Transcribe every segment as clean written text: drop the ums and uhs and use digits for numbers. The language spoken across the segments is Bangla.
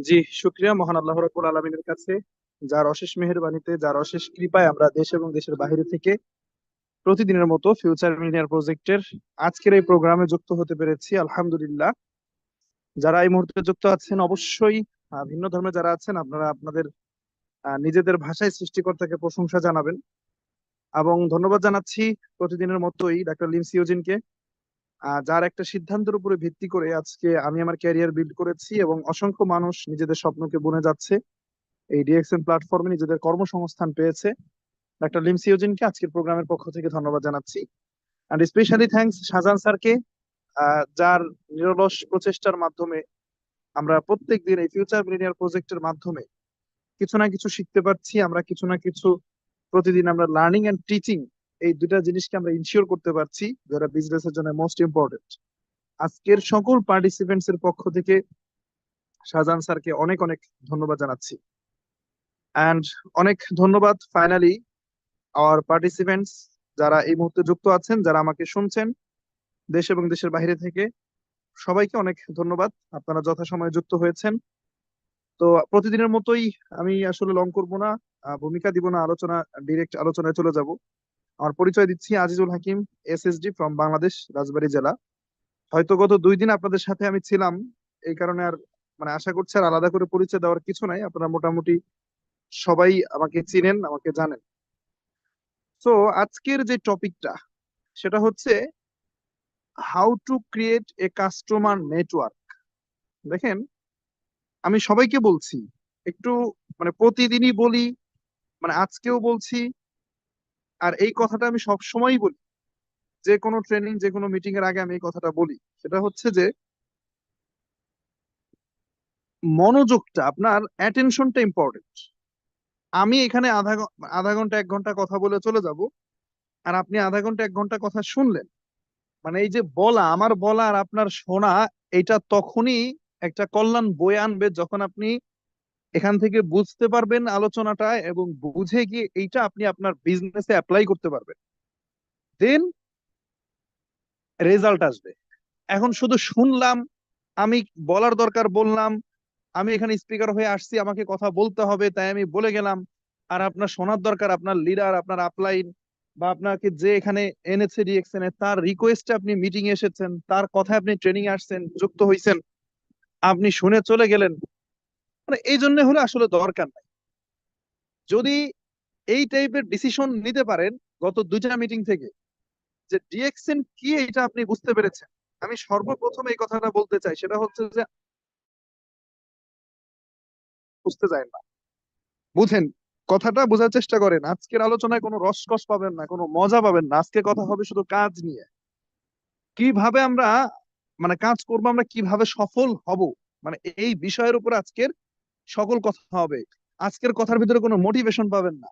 জি, শুকরিয়া মহান আল্লাহ রাব্বুল আলামিনের কাছে, যার অশেষ মেহেরবানিতে, যার অশেষ কৃপায় আমরা দেশ এবং দেশের বাইরে থেকে প্রতিদিনের মতো ফিউচার মিলিনিয়ার প্রজেক্টের আজকের এই প্রোগ্রামে যুক্ত হতে পেরেছি। আলহামদুলিল্লাহ। যারা এই মুহূর্তে যুক্ত আছেন, অবশ্যই ভিন্ন ধর্মে যারা আছেন, আপনারা আপনাদের নিজেদের ভাষায় সৃষ্টিকর্তাকে প্রশংসা জানাবেন। এবং ধন্যবাদ জানাচ্ছি প্রতিদিনের মতোই ডাক্তার লিমসি ইউজিনকে, যার একটা সিদ্ধান্তের উপরে ভিত্তি করে আজকে আমি আমার ক্যারিয়ার বিল্ড করেছি এবং অসংখ্য মানুষ নিজেদের স্বপ্নকে বুনে যাচ্ছে, এই ডিএক্সএন প্ল্যাটফর্মে নিজেদের কর্মসংস্থান পেয়েছে। ডাক্তার লিমসি ইউজিনকে আজকের প্রোগ্রামের পক্ষ থেকে ধন্যবাদ জানাচ্ছি। অ্যান্ড স্পেশালি থ্যাঙ্কস শাহজাহান স্যারকে, যার নিরলস প্রচেষ্টার মাধ্যমে আমরা প্রত্যেক দিন এই ফিউচার মিলিনিয়ার প্রজেক্টের মাধ্যমে কিছু না কিছু শিখতে পারছি। আমরা কিছু না কিছু প্রতিদিন আমরা লার্নিং এন্ড টিচিং, এই দুটা জিনিসকে আমরা ইনশিওর করতে পারছি, যারা বিজনেসের জন্য মোস্ট ইম্পর্টেন্ট। আজকের সকল পার্টিসিপেন্টস এর পক্ষ থেকে শাহজাহান স্যারকে অনেক অনেক ধন্যবাদ জানাচ্ছি। অ্যান্ড অনেক ধন্যবাদ ফাইনালি আওয়ার পার্টিসিপেন্টস, যারা এই মুহূর্তে যুক্ত আছেন, যারা আমাকে শুনছেন দেশ এবং দেশের বাইরে থেকে। সবাইকে অনেক ধন্যবাদ, আপনারা যথাসময়ে যুক্ত হয়েছেন। তো প্রতিদিনের মতোই আমি আসলে লং করব না, ভূমিকা দিব না, ডিরেক্ট আলোচনায় চলে যাব। আমার পরিচয় দিচ্ছি, আজিজুল হাকিম, এসএসডি ফ্রম বাংলাদেশ, রাজবাড়ী জেলা। হয়তো গত 2 দিন আপনাদের সাথে আমি ছিলাম, এই কারণে আর মানে আশা করছি আর আলাদা করে পরিচয় দেওয়ার কিছু নাই, আপনারা মোটামুটি সবাই আমাকে চিনেন, আমাকে জানেন। তো আজকের যে টপিকটা, সেটা হচ্ছে how to create a customer network. দেখেন, আমি সবাইকে বলছি, একটু মানে প্রতিদিনই বলি, মানে আজকেও বলছি, আর এই কথাটা আমি সব সময়ই বলি, যে কোনো ট্রেনিং, যে কোনো মিটিং এর আগে আমি এই কথাটা বলি। সেটা হচ্ছে যে মনোযোগটা, আপনার অ্যাটেনশনটা ইম্পর্টেন্ট। আমি এখানে আধা ঘন্টা 1 ঘন্টা কথা বলে চলে যাব, আর আপনি আধা ঘন্টা 1 ঘন্টা কথা শুনলেন। মানে এই যে বলা, আমার বলা আর আপনার শোনা, এটা তখনই একটা কল্যাণ বয়ে আনবে যখন আপনি এখান থেকে বুঝতে পারবেন আলোচনাটা, এবং বুঝে গিয়ে এইটা আপনি আপনার বিজনেসে অ্যাপ্লাই করতে পারবেন। দেন রেজাল্ট আসবে। এখন শুধু শুনলাম, আমি বলার দরকার বললাম, আমি এখানে স্পিকার হয়ে আসছি, আমাকে কথা বলতে হবে তাই আমি বলে গেলাম, আর আপনার শোনার দরকার আপনার লিডার, আপনার আপলাইন, বা আপনাকে যে এখানে এনেছে ডিএক্সএন এ, তার রিকোয়েস্টে আপনি মিটিং এ এসেছেন, তার কথায় আপনি ট্রেনিং এ আসছেন, যুক্ত হয়েছেন, আপনি শুনে চলে গেলেন। মানে এই জন্য হলে আসলে দরকার নাই। যদি এই টাইপের ডিসিশন নিতে পারেন গত 2টা মিটিং থেকে, যে ডিএক্সএন কি এটা আপনি বুঝতে পেরেছেন, আমি সর্বপ্রথম এই কথাটা বলতে চাই, সেটা হচ্ছে যে বুঝতে যায় না, বুঝেন, কথাটা বোঝার চেষ্টা করেন। আজকের আলোচনায় কোনো রসকস পাবেন না, কোনো মজা পাবেন না। আজকে কথা হবে শুধু কাজ নিয়ে, কিভাবে আমরা মানে কাজ করবো, আমরা কিভাবে সফল হব, মানে এই বিষয়ের উপর আজকের সকল কথা হবে। আজকের কথার ভিতরে কোনো মোটিভেশন পাবেন না,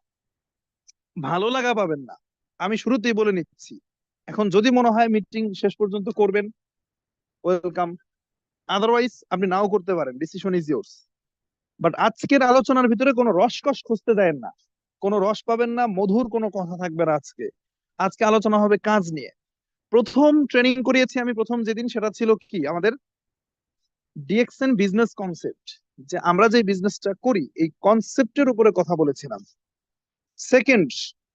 ভালো লাগা পাবেন না। আমি শুরুতেই বলে নিচ্ছি, এখন যদি মনে হয় মিটিং শেষ পর্যন্ত করবেন, ওয়েলকাম। আদারওয়াইজ আপনি নাও করতে পারেন, ডিসিশন ইজ ইয়োর্স। বাট আজকের আলোচনার ভিতরে কোনো রসকস খুঁজতে দেন না, কোনো রস পাবেন না, মধুর কোনো কথা থাকবে না আজকে। আজকে আলোচনা হবে কাজ নিয়ে। প্রথম ট্রেনিং করিয়েছি আমি প্রথম যেদিন, সেটা ছিল কি, আমাদের ডিএক্সএন বিজনেস কনসেপ্ট, যে আমরা যে বিজনেসটা করি এই কনসেপ্টের উপরে কথা বলেছিলাম। সেকেন্ড,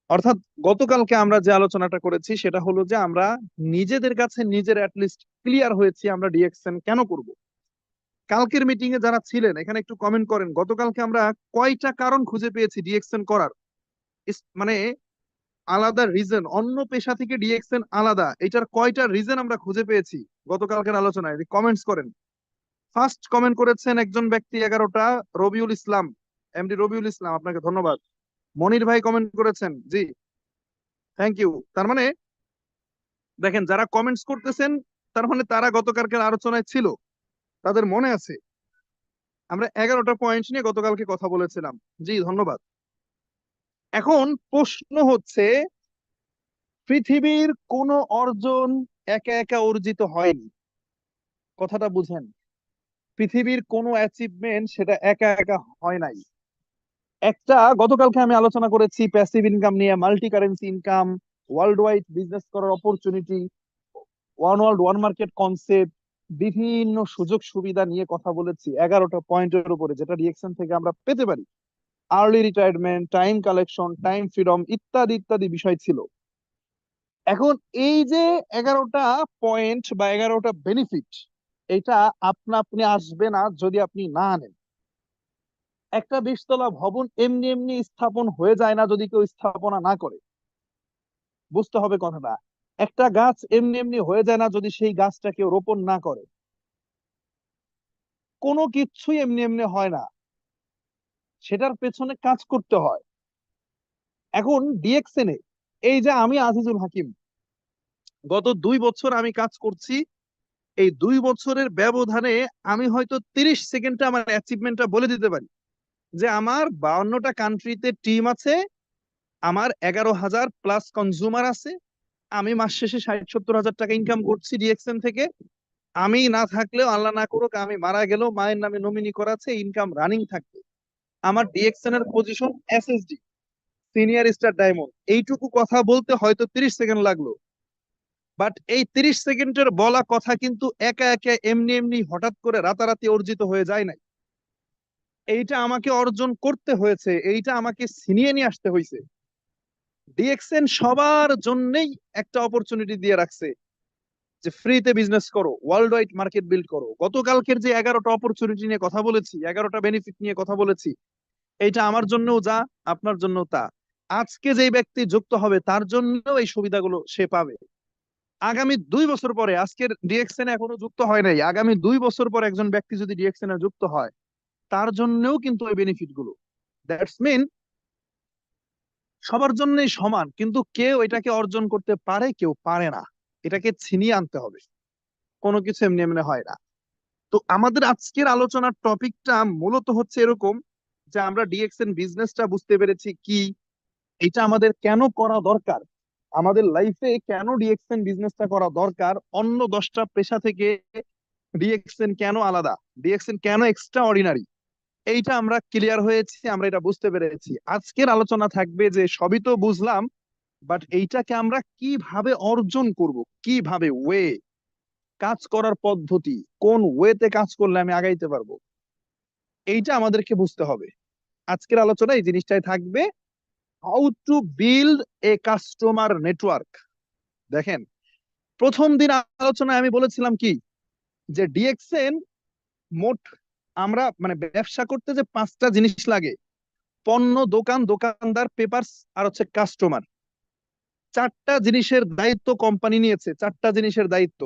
অর্থাৎ গতকালকে আমরা যে আলোচনাটা করেছি সেটা হলো যে আমরা নিজেদের কাছে নিজের অ্যাটলিস্ট ক্লিয়ার হয়েছি আমরা ডিএক্সএন কেন করব। কালকের মিটিং এ যারা ছিলেন এখানে একটু কমেন্ট করেন, গতকালকে আমরা কয়টা কারণ খুঁজে পেয়েছি ডিএক্সএন করার। মানে আলাদা রিজন, অন্য পেশা থেকে ডিএক্সএন আলাদা, এটার কয়টা রিজন আমরা খুঁজে পেয়েছি গতকালকের আলোচনায়, কমেন্টস করেন। ফার্স্ট কমেন্ট করেছেন একজন ব্যক্তি 11টা, রবিউল ইসলাম, এমডি রবিউল ইসলাম, আপনাকে ধন্যবাদ। মনির ভাই কমেন্ট করেছেন, জি, থ্যাংক ইউ। তার মানে দেখেন, যারা কমেন্টস করতেছেন তার মানে তারা গতকালকের আলোচনায় ছিল, তাদের মনে আছে আমরা 11টা পয়েন্ট নিয়ে গতকালকে কথা বলেছিলাম। জি, ধন্যবাদ। এখন প্রশ্ন হচ্ছে, পৃথিবীর কোনো অর্জন একা একা অর্জিত হয়নি, কথাটা বুঝেন। পৃথিবীর কোনো অ্যাচিভমেন্ট সেটা একা একা হয় নাই। একটা গতকালকে আমি আলোচনা করেছি প্যাসিভ ইনকাম নিয়ে, multi currency income, world wide business করার opportunity, one world one market concept, বিভিন্ন সুযোগ সুবিধা নিয়ে কথা বলেছি, 11টা পয়েন্টের উপরে, যেটা ডিএক্সএন থেকে আমরা পেতে পারি। Early retirement, time collection, time freedom ইত্যাদি ইত্যাদি বিষয় ছিল। এখন এই যে 11টা পয়েন্ট বা 11টা বেনিফিট, এটা আপনা আপনি আসবে না যদি আপনি না আনেন। একটা 20 তলা ভবন এমনি এমনি স্থাপন হয়ে যায় না যদি কেউ স্থাপনা না করে। বুঝতে হবে কথাটা। একটা গাছ এমনি এমনি হয়ে যায় না যদি সেই গাছটা কেউ রোপণ না করে। কোনো কিছুই এমনি এমনি হয় না, সেটার পেছনে কাজ করতে হয়। এখন ডিএক্সএন এ এই যে আমি আজিজুল হাকিম, গত 2 বছর আমি কাজ করছি। এই 2 বছরের ব্যবধানে আমি হয়তো 30 সেকেন্ডে আমার অ্যাচিভমেন্টটা বলে দিতে পারি যে আমার 52টা কান্ট্রিতে টিম আছে, আমার 11,000+ কনজিউমার আছে, আমি মাস শেষে 60-70 হাজার টাকা ইনকাম করছি ডিএক্সএন থেকে। আমি না থাকলেও, আল্লাহ না করুক, আমি মারা গেলেও মায়ের নামে নমিনি করা আছে, ইনকাম রানিং থাকবে। আমার ডিএক্সএন এর position SSD, senior star diamond. এইটুকু কথা বলতে হয়তো 30 সেকেন্ড লাগলো, বাট এই 30 সেকেন্ডের বলা কথা কিন্তু একা একা এমনি এমনি হঠাৎ করে রাতারাতি অর্জিত হয়ে যায় নাই। এইটা আমাকে অর্জন করতে হয়েছে, এইটা আমাকে ছিনিয়ে নিয়ে আসতে হয়েছে। ডিএক্সএন সবার জন্যই একটা অপরচুনিটি দিয়ে রাখছে যে ফ্রিতে বিজনেস করো, ওয়ার্ল্ড ওয়াইড মার্কেট বিল্ড করো। গতকালকের যে 11টা অপরচুনিটি নিয়ে কথা বলেছি, 11টা বেনিফিট নিয়ে কথা বলেছি, এইটা আমার জন্যও যা, আপনার জন্য তা। আজকে যেই ব্যক্তি যুক্ত হবে তার জন্য এই সুবিধাগুলো সে পাবে। আগামী 2 বছর পরে, আজকের ডিএক্সএন এখনো যুক্ত হয় নাই, আগামী 2 বছর পর একজন ব্যক্তি যদি ডিএক্সএন এ যুক্ত হয়, তার জন্যও কিন্তু এই বেনিফিট গুলো। দ্যাটস মিন সবার জন্যই সমান, কিন্তু কেউ এটাকে অর্জন করতে পারে, কেউ পারে না। এটাকে ছিনিয়ে আনতে হবে, কোনো কিছু এমনি এমনি হয় না। তো আমাদের আজকের আলোচনার টপিকটা মূলত হচ্ছে এরকম যে আমরা ডিএক্সএন বিজনেসটা বুঝতে পেরেছি কি, এটা আমাদের কেন করা দরকার, আমাদের লাইফে কেন ডিএক্সএন বিজনেসটা করা দরকার, অন্য 10টা পেশা থেকে ডিএক্সএন কেন আলাদা, ডিএক্সএন কেন এক্সট্রা অর্ডিনারি, এইটা আমরা ক্লিয়ার হয়েছি, আমরা এটা বুঝতে পেরেছি। আজকের আলোচনা থাকবে যে সবই তো বুঝলাম, বাট এইটাকে আমরা কিভাবে অর্জন করব, কিভাবে কাজ করার পদ্ধতি, কোন ওয়েতে কাজ করলে আমি আগাইতে পারবো, এইটা আমাদেরকে বুঝতে হবে। আজকের আলোচনা এই জিনিসটাই থাকবে, how to build a customer network. দেখেন, প্রথম দিন আলোচনায় আমি বলেছিলাম কি, যে ডিএক্সএন মোট আমরা মানে ব্যবসা করতে যে 5টা জিনিস লাগে: পণ্য, দোকান, দোকানদার, পেপারস, আর হচ্ছে কাস্টমার। 4টা জিনিসের দায়িত্ব কোম্পানি নিয়েছে, 4টা জিনিসের দায়িত্ব।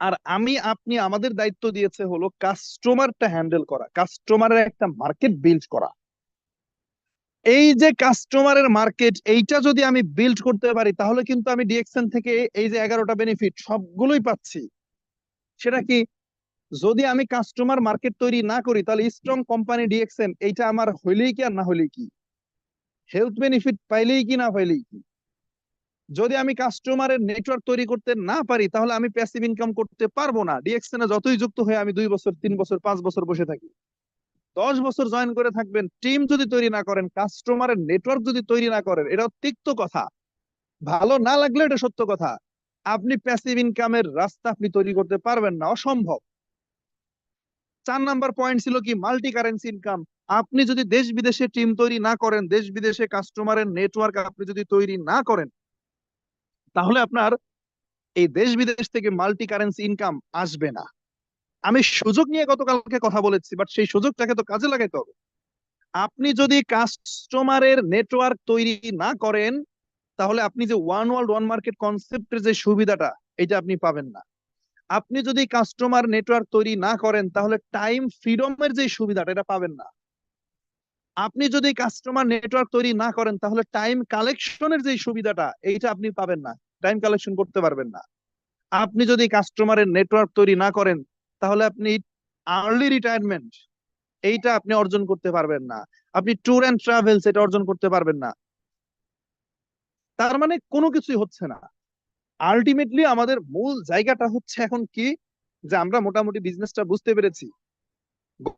আর আমি আপনি আমাদের দায়িত্ব দিয়েছে হলো কাস্টমারটা হ্যান্ডেল করা, কাস্টমারের একটা মার্কেট বিল্ড করা। এই যে কাস্টমারের মার্কেট, এইটা যদি আমি বিল্ড করতে পারি, তাহলে কিন্তু আমি ডিএক্সএন থেকে এই যে 11টা বেনিফিট সবগুলোই পাচ্ছি। সেটা কি, যদি আমি কাস্টমার মার্কেট তৈরি না করি, তাহলে স্ট্রং কোম্পানি ডিএক্সএন এইটা আমার হইলেই কি আর না হইলেই কি, হেলথ বেনিফিট পাইলেই কি না পাইলেই কি। যদি আমি কাস্টমারের নেটওয়ার্ক তৈরি করতে না পারি, তাহলে আমি প্যাসিভ ইনকাম করতে পারবো না। ডিএক্সএন এ যতই যুক্ত হয়ে আমি 2 বছর, 3 বছর, 5 বছর বসে থাকি, 10 বছর জয়েন করে থাকবেন, টিম যদি তৈরি না করেন, কাস্টমারের নেটওয়ার্ক যদি তৈরি না করেন, এটাও তিক্ত কথা, ভালো না লাগলে এটা সত্য কথা, আপনি প্যাসিভ ইনকামের রাস্তা আপনি তৈরি করতে পারবেন না, অসম্ভব। 4 নাম্বার পয়েন্ট ছিল কি, মাল্টি কারেন্সি ইনকাম। আপনি যদি দেশ বিদেশে টিম তৈরি না করেন, দেশ বিদেশে কাস্টমারের নেটওয়ার্ক আপনি যদি তৈরি না করেন, তাহলে আপনার এই দেশ বিদেশ থেকে মাল্টি কারেন্সি ইনকাম আসবে না। আমি সুযোগ নিয়ে গতকালকে কথা বলেছি, বাট সেই সুযোগটাকে তো কাজে লাগাইতে হবে। আপনি যদি কাস্টমারের নেটওয়ার্ক তৈরি না করেন, তাহলে আপনি যে ওয়ান ওয়ার্ল্ড ওয়ান মার্কেট কনসেপ্টের যে সুবিধাটা, এটা আপনি পাবেন না। আপনি যদি কাস্টমার নেটওয়ার্ক তৈরি না করেন, তাহলে টাইম ফ্রিডমের যে সুবিধাটা, এটা পাবেন না। আপনি যদি কাস্টমার নেটওয়ার্ক তৈরি না করেন, তাহলে টাইম কালেকশনের যে সুবিধাটা, এইটা আপনি পাবেন না, টাইম কালেকশন করতে পারবেন না। আপনি যদি কাস্টমারের নেটওয়ার্ক তৈরি না করেন, তাহলে আপনি আর্লি রিটায়ারমেন্ট এইটা আপনি অর্জন করতে পারবেন না। আপনি ট্যুর অ্যান্ড ট্রাভেলস এটা অর্জন করতে পারবেন না। তার মানে কোনো কিছুই হচ্ছে না। আলটিমেটলি আমাদের মূল জায়গাটা হচ্ছে এখন কি, যে আমরা মোটামুটি বিজনেসটা বুঝতে পেরেছি।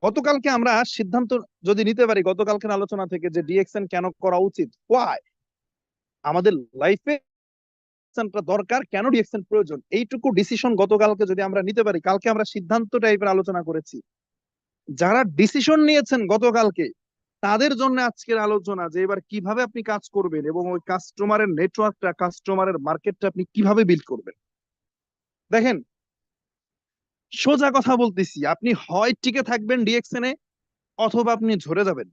গতকালকে আমরা সিদ্ধান্ত যদি নিতে পারি গতকালকের আলোচনা থেকে, যে ডিএক্সএন কেন করা উচিত, ওয়াই, আমাদের লাইফে ডিএক্সএনটা দরকার, কেন ডিএক্সএন প্রয়োজন, এইটুকু ডিসিশন গতকালকে যদি আমরা নিতে পারি, কালকে আমরা সিদ্ধান্ত টাইপের আলোচনা করেছি, যারা ডিসিশন নিয়েছেন গতকালকে তাদের জন্য আজকের আলোচনা, যে এবার কিভাবে আপনি কাজ করবেন এবং ওই কাস্টমারের নেটওয়ার্কটা, কাস্টমারের মার্কেটটা আপনি কিভাবে বিল্ড করবেন। দেখেন, সোজা কথা বলতেছি, আপনি হয় টিকে থাকবেন ডিএক্সএন এ, অথবা আপনি ঝরে যাবেন।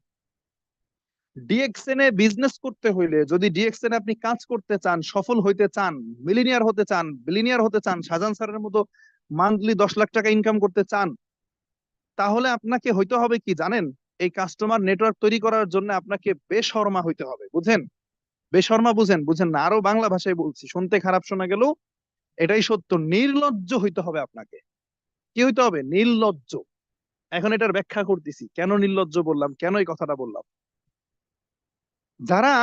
ডিএক্সএন এ বিজনেস করতে হইলে, যদি ডিএক্সএন এ আপনি কাজ করতে চান, সফল হইতে চান, মিলিনিয়ার হতে চান, বিলিনিয়ার হতে চান, শাহজাহান স্যারের মতো মান্থলি 10 লাখ টাকা ইনকাম করতে চান, তাহলে আপনাকে হইতে হবে কি জানেন? এই কাস্টমার নেটওয়ার্ক তৈরি করার জন্য আপনাকে বেশরমা হইতে হবে। বুঝেন? বেশরমা বুঝেন? বুঝেন না? আরো বাংলা ভাষায় বলছি, শুনতে খারাপ শোনা গেলেও এটাই সত্য, নির্লজ্জ হইতে হবে আপনাকে। কি হইতে হবে? নির্লজ্জ। এখন এটার ব্যাখ্যা করতেছি, কেন নির্লজ্জ বললাম, কেন এই কথাটা বললাম। যারা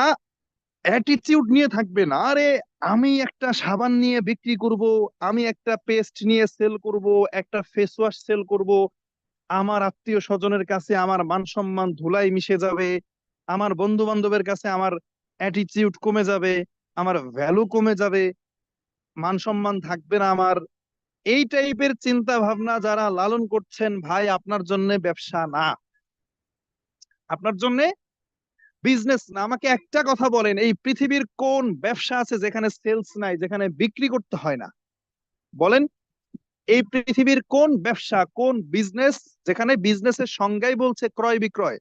অ্যাটিটিউড নিয়ে থাকবে না, আরে আমি একটা সাবান নিয়ে বিক্রি করব, আমি একটা পেস্ট নিয়ে সেল করব, একটা ফেস ওয়াশ সেল করব, আমার আত্মীয় স্বজনের কাছে আমার মান সম্মান ধুলাই মিশে যাবে, আমার বন্ধু বান্ধবের কাছে আমার অ্যাটিটিউড কমে যাবে, আমার ভ্যালু কমে যাবে, মান সম্মান থাকবে না আমার, এই টাইপের চিন্তা ভাবনা যারা লালন করছেন, ভাই আপনার জন্য ব্যবসা না, আপনার জন্য বিজনেস না। আমাকে একটা কথা বলেন, এই পৃথিবীর কোন ব্যবসা আছে যেখানে সেলস নাই, যেখানে বিক্রি করতে হয় না? বলেন, এই পৃথিবীর কোন ব্যবসা, কোন বিজনেস যেখানে বিজনেসের সংজ্ঞাই বলছে ক্রয় বিক্রয়,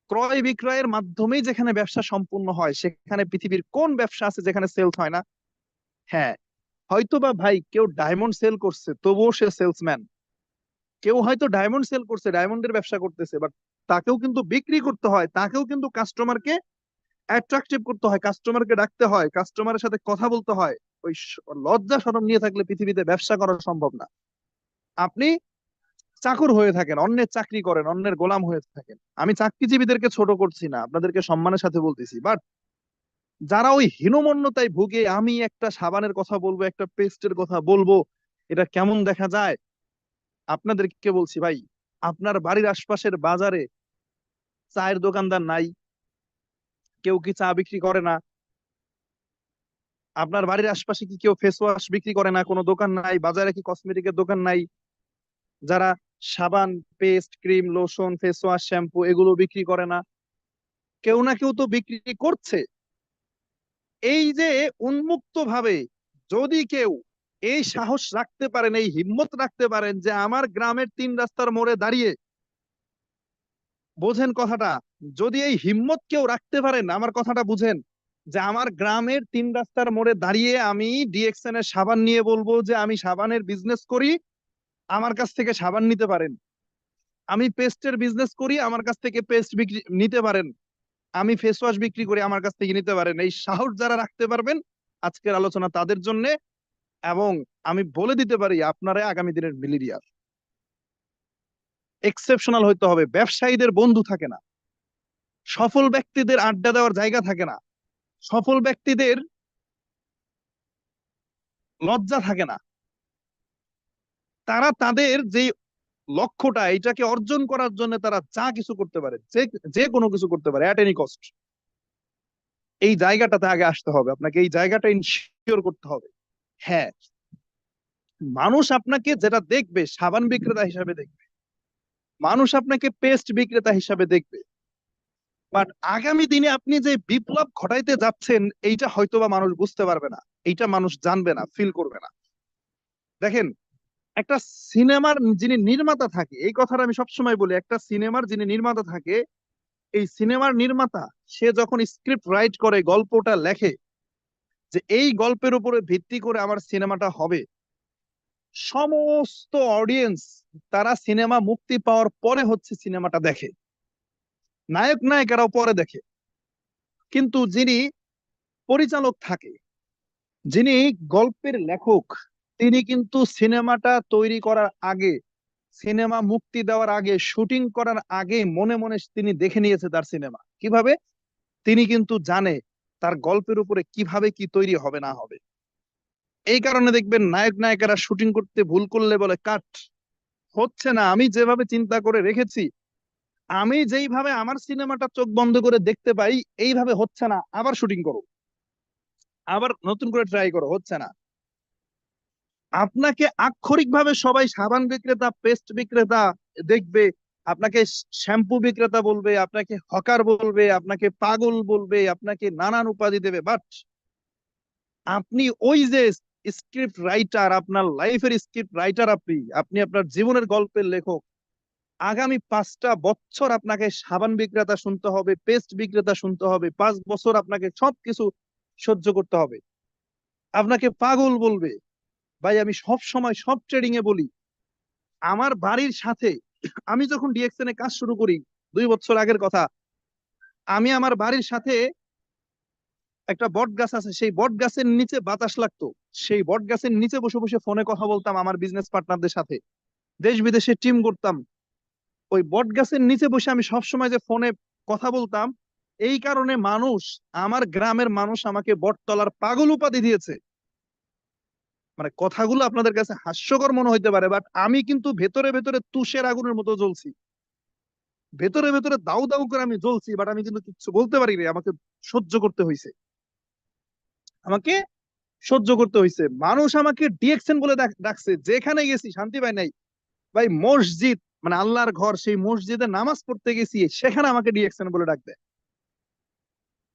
ক্রয় বিক্রয়ের মাধ্যমেই যেখানে ব্যবসা সম্পূর্ণ হয়, সেখানে পৃথিবীর কোন ব্যবসা আছে যেখানে সেলস হয় না? হ্যাঁ, হয়তোবা ভাই কেউ ডায়মন্ড সেল করছে, তবুও সে সেলসম্যান। কেউ হয়তো ডায়মন্ড সেল করছে, ডায়মন্ডের ব্যবসা করতেছে, বাট তাকেও কিন্তু বিক্রি করতে হয়, তাকেও কিন্তু কাস্টমারকে অ্যাট্রাকটিভ করতে হয়, কাস্টমারকে ডাকতে হয়, কাস্টমারের সাথে কথা বলতে হয়। ওই লজ্জা শরম নিয়ে থাকলে পৃথিবীতে ব্যবসা করা সম্ভব না। আপনি চাকর হয়ে থাকেন, অন্যের চাকরি করেন, অন্যের গোলাম হয়ে থাকেন। আমি চাকরিজীবীদেরকে ছোট করছি না, আপনাদেরকে সম্মানের সাথে বলতেছি, বাট যারা ওই হীনমন্যতায় ভুগে, আমি একটা সাবানের কথা বলবো, একটা পেস্টের কথা বলবো, এটা কেমন দেখা যায়, আপনাদেরকে বলছি ভাই, আপনার বাড়ির আশপাশের বাজারে চায়ের দোকানদার নাই? কেউ কি চা বিক্রি করে না? আপনার বাড়ির আশপাশে কি কেউ ফেস ওয়াশ বিক্রি করে না? কোনো দোকান নাই? বাজারে কি কসমেটিকের দোকান নাই যারা সাবান, paste, cream, lotion, face wash, shampoo এগুলো বিক্রি করে না? কেউ না কেউ তো বিক্রি করছে। এই যে উন্মুক্ত ভাবে যদি কেউ এই সাহস রাখতে পারেন, এই হিম্মত রাখতে পারেন, যে আমার গ্রামের 3 রাস্তার মোড়ে দাঁড়িয়ে, বোঝেন কথাটা, যদি এই হিম্মত কেউ রাখতে পারেন, আমার কথাটা বুঝেন, যে আমার গ্রামের 3 রাস্তার মোড়ে দাঁড়িয়ে আমি ডিএক্সএন এর সাবান নিয়ে বলবো যে আমি সাবানের বিজনেস করি, আমার কাছ থেকে সাবান নিতে পারেন। আমি পেস্টের বিজনেস করি, আমার কাছ থেকে পেস্ট বিক্রি নিতে পারেন। আমি ফেস ওয়াশ বিক্রি করি, আমার কাছ থেকে নিতে পারেন। এই সাহস যারা রাখতে পারবেন, আজকের আলোচনা তাদের জন্য। এবং আমি বলে দিতে পারি, আপনারা আগামী দিনের মিলিনিয়ার। এক্সেপশনাল হইতে হবে। ব্যবসায়ীদের বন্ধু থাকে না, সফল ব্যক্তিদের আড্ডা দেওয়ার জায়গা থাকে না, সফল ব্যক্তিদের লজ্জা থাকে না। তারা তাদের যে লক্ষ্যটা, এটাকে অর্জন করার জন্য তারা যা কিছু করতে পারে, যে যে কোনো কিছু করতে পারে অ্যাট এনি কস্ট। এই জায়গাটাতে আগে আসতে হবে, আপনাকে এই জায়গাটা ইনশিওর করতে হবে। হ্যাঁ, মানুষ আপনাকে যেটা দেখবে, সাবান বিক্রেতা হিসাবে দেখবে, মানুষ আপনাকে পেস্ট বিক্রেতা হিসাবে দেখবে, বাট আগামী দিনে আপনি যে বিপ্লব ঘটাইতে যাচ্ছেন, এইটা হয়তোবা মানুষ বুঝতে পারবে না, এইটা মানুষ জানবে না, ফিল করবে না। দেখেন, একটা সিনেমার যিনি নির্মাতা থাকে, এই কথাটা আমি সবসময় বলি, একটা সিনেমার যিনি নির্মাতা থাকে, এই সিনেমার নির্মাতা, সে যখন স্ক্রিপ্ট রাইট করে, গল্পটা লেখে, যে এই গল্পের উপরে ভিত্তি করে আমার সিনেমাটা হবে, সমস্ত অডিয়েন্স তারা সিনেমা মুক্তি পাওয়ার পরে হচ্ছে সিনেমাটা দেখে, নায়ক নায়িকারাও পরে দেখে। কিন্তু যিনি পরিচালক থাকে, যিনি গল্পের লেখক, তিনি কিন্তু সিনেমাটা তৈরি করার আগে, সিনেমা মুক্তি দেওয়ার আগে, শুটিং করার আগে মনে মনে তিনি দেখে নিয়েছে তার সিনেমা কিভাবে। তিনি কিন্তু জানে তার গল্পের উপরে কিভাবে কি তৈরি হবে না হবে। এই কারণে দেখবেন নায়ক নায়িকারা শুটিং করতে ভুল করলে বলে কাট, হচ্ছে না, আমি যেভাবে চিন্তা করে রেখেছি, আমি যেইভাবে আমার সিনেমাটা চোখ বন্ধ করে দেখতে পাই, এইভাবে হচ্ছে না, আবার শুটিং করো। আবার নতুন করে ট্রাই করো, হচ্ছে না। আপনাকে আক্ষরিক ভাবে সবাই সাবান বিক্রেতা, পেস্ট বিক্রেতা দেখবে, আপনাকে শ্যাম্পু বিক্রেতা বলবে, আপনাকে হকার বলবে, আপনাকে পাগল বলবে, আপনাকে নানান উপাধি দেবে, বাট আপনি ওই যে স্ক্রিপ্ট রাইটার, আপনার লাইফের স্ক্রিপ্ট রাইটার, আপনি আপনি আপনার জীবনের গল্পের লেখক। আগামী 5টা বছর আপনাকে সাবান বিক্রেতা শুনতে হবে, পেস্ট বিক্রেতা শুনতে হবে, 5 বছর আপনাকে সবকিছু সহ্য করতে হবে। আপনাকে পাগল বলবে। ভাই আমি সব সময় সব ট্রেডিং এ বলি, আমার বাড়ির সাথে, আমি যখন ডিএক্সএন এ কাজ শুরু করি 2 বছর আগের কথা, আমি আমার বাড়ির সাথে একটা বট গাছ আছে, সেই বট গাছের নিচে বাতাস লাগতো, সেই বট গাছের নিচে বসে বসে ফোনে কথা বলতাম আমার বিজনেস পার্টনারদের সাথে, দেশ বিদেশে টিম করতাম। ওই বট গাছের নিচে বসে আমি সবসময় যে ফোনে কথা বলতাম, এই কারণে মানুষ, আমার গ্রামের মানুষ আমাকে বটতলার পাগল উপাধি দিয়েছে। মানে কথাগুলো আপনাদের কাছে হাস্যকর মনে হইতে পারে, বাট আমি কিন্তু ভেতরে ভেতরে তুষের আগুনের মতো জ্বলছি, ভেতরে ভেতরে দাউ দাউ করে আমি জ্বলছি, বাট আমি কিন্তু কিছু বলতে পারি না, আমাকে সহ্য করতে হয়েছে, আমাকে সহ্য করতে হয়েছে। মানুষ আমাকে ডিএক্সএন বলে ডাকছে, যেখানে গেছি শান্তি পাই নাই। ভাই মসজিদ, মানে আল্লাহর ঘর, সেই মসজিদে নামাজ পড়তে গেছি, সেখানে আমাকে ডিএক্সএন বলে ডাক দেয়।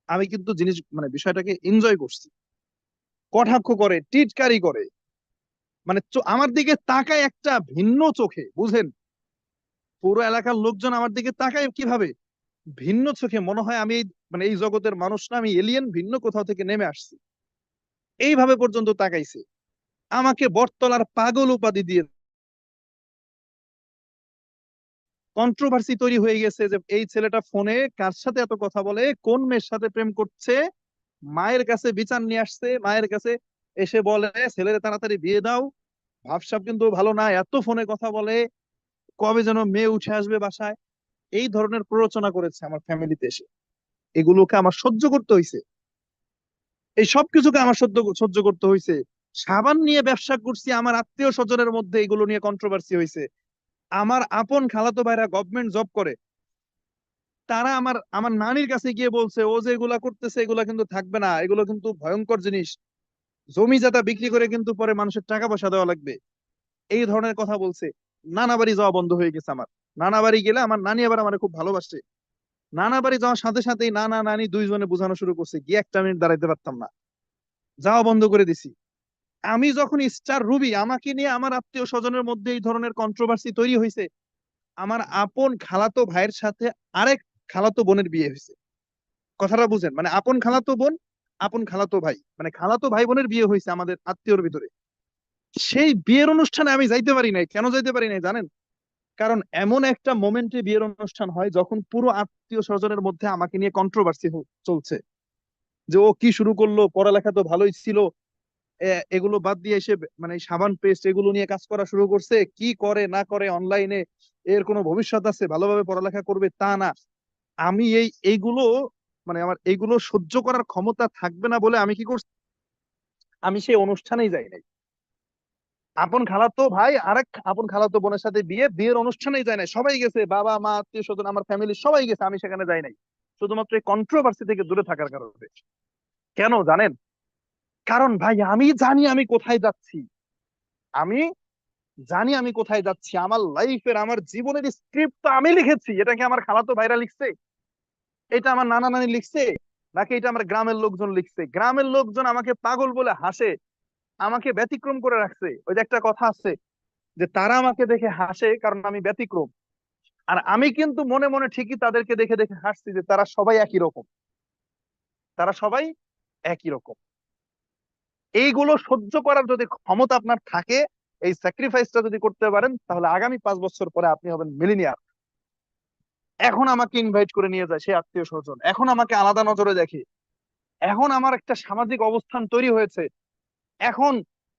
আমি কিন্তু জিনিস মানে বিষয়টাকে এনজয় করছি। কটাক্ষ করে, টিটকারি করে, মানে আমার দিকে তাকায় একটা ভিন্ন চোখে, বুঝেন? পুরো এলাকার লোকজন আমার দিকে তাকায় কিভাবে, ভিন্ন চোখে, মনে হয় আমি মানে এই জগতের মানুষ না, আমি এলিয়েন, ভিন্ন কোথাও থেকে নেমে আসছি, এইভাবে পর্যন্ত তাকাইছে। আমাকে বটতলার পাগল উপাধি দিয়ে কন্ট্রোভার্সি তৈরি হয়ে গেছে যে এই ছেলেটা ফোনে কার সাথে এত কথা বলে, কোন মেয়ের সাথে প্রেম করছে। মায়ের কাছে বিচার নিয়ে আসছে, মায়ের কাছে এসে বলে ছেলের তাড়াতাড়ি বিয়ে দাও, ভাবসাব কিন্তু ভালো না, এত ফোনে কথা বলে, কবে যেন মেয়ে উঠে আসবে বাসায়। এই ধরনের প্ররোচনা করেছে আমার ফ্যামিলিতে এসে, এগুলোকে আমার সহ্য করতে হয়েছে, এই সবকিছুকে আমার সহ্য সহ্য করতে হয়েছে। সাবান নিয়ে ব্যবসা করছি, আমার আত্মীয় স্বজনের মধ্যে এগুলো নিয়ে কন্ট্রোভার্সি হয়েছে। আমার আপন খালাতো ভাইরা গভর্নমেন্ট জব করে, তারা আমার আমার নানির কাছে গিয়ে বলছে ও যে এগুলা করতেছে এগুলা কিন্তু থাকবে না, এগুলো কিন্তু ভয়ঙ্কর জিনিস, জমি জায়গা বিক্রি করে কিন্তু পরে মানুষের টাকা পয়সা দেওয়া লাগবে, এই ধরনের কথা বলছে। নানা বাড়ি যাওয়া বন্ধ হয়ে গেছে আমার। নানা বাড়ি গেলে আমার নানি আবার আমার খুব ভালোবাসে, নানা বাড়ি যাওয়ার সাথে সাথেই নানা নানি দুইজনে বোঝানো শুরু করছে, গিয়ে 1 মিনিট দাঁড়াইতে পারতাম না, যাওয়া বন্ধ করে দিছি। আমি যখন স্টার রুবি, আমাকে নিয়ে আমার আত্মীয় স্বজনের মধ্যে এই ধরনের কন্ট্রোভার্সি তৈরি হয়েছে, আমার আপন খালাতো ভাইয়ের সাথে আরেক খালাতো বোনের বিয়ে হয়েছে। কথাটা বুঝেন, মানে আপন খালাতো বোন, আপন খালাতো ভাই, মানে খালাতো ভাই বোনের বিয়ে হয়েছে আমাদের আত্মীয়র ভিতরে। সেই বিয়ের অনুষ্ঠানে আমি যাইতে পারি নাই, কেন যাইতে পারি নাই জানেন? কারণ এমন একটা মোমেন্টে বিয়ের অনুষ্ঠান হয় যখন পুরো আত্মীয় স্বজনের মধ্যে আমাকে নিয়ে কন্ট্রোভার্সি চলছে, যে ও কি শুরু করলো, পড়ালেখা তো ভালোই ছিল, এগুলো বাদ দিয়ে এসে মানে সাবান পেস্ট এগুলো নিয়ে কাজ করা শুরু করছে, কি করে না করে অনলাইনে, এর কোনো ভবিষ্যৎ আছে, ভালোভাবে পড়ালেখা করবে তা না। আমি এইগুলো মানে আমার এইগুলো সহ্য করার ক্ষমতা থাকবে না বলে আমি কি করছি, আমি সেই অনুষ্ঠানেই যাই নাই। আপন খালাতো ভাই আরেক আপন খালাতো বোনের সাথে বিয়ে, বিয়ের অনুষ্ঠানেই যায় নাই, সবাই গেছে, বাবা মা আত্মীয় স্বজন আমার ফ্যামিলি সবাই গেছে, আমি সেখানে যাই নাই, শুধুমাত্র এই কন্ট্রোভার্সি থেকে দূরে থাকার কারণে। কেন জানেন? কারণ ভাই আমি জানি আমি কোথায় যাচ্ছি, আমি জানি আমি কোথায় যাচ্ছি, আমার লাইফের আমার জীবনের স্ক্রিপ্ট তো আমি লিখেছি, এটা কি আমার খালাতো ভাইরা লিখছে, এটা আমার নানা নানি লিখছে, নাকি এটা আমার গ্রামের লোকজন লিখছে? গ্রামের লোকজন আমাকে পাগল বলে হাসে, আমাকে ব্যতিক্রম করে রাখছে। ওই যে একটা কথা আছে যে তারা আমাকে দেখে হাসে কারণ আমি ব্যতিক্রম, আর আমি কিন্তু মনে মনে ঠিকই তাদেরকে দেখে দেখে হাসছি যে তারা সবাই একই রকম, তারা সবাই একই রকম। এইগুলো সহ্য করার যদি ক্ষমতা আপনার থাকে, এই স্যাক্রিফাইসটা যদি করতে পারেন, তাহলে আগামী 5 বছর পরে আপনি হবেন মিলিনিয়ার। এখন আমাকে ইনভাইট করে নিয়ে যায় সে আত্মীয় স্বজন, এখন আমাকে আলাদা নজরে দেখে, এখন আমার একটা সামাজিক অবস্থান তৈরি হয়েছে। এখন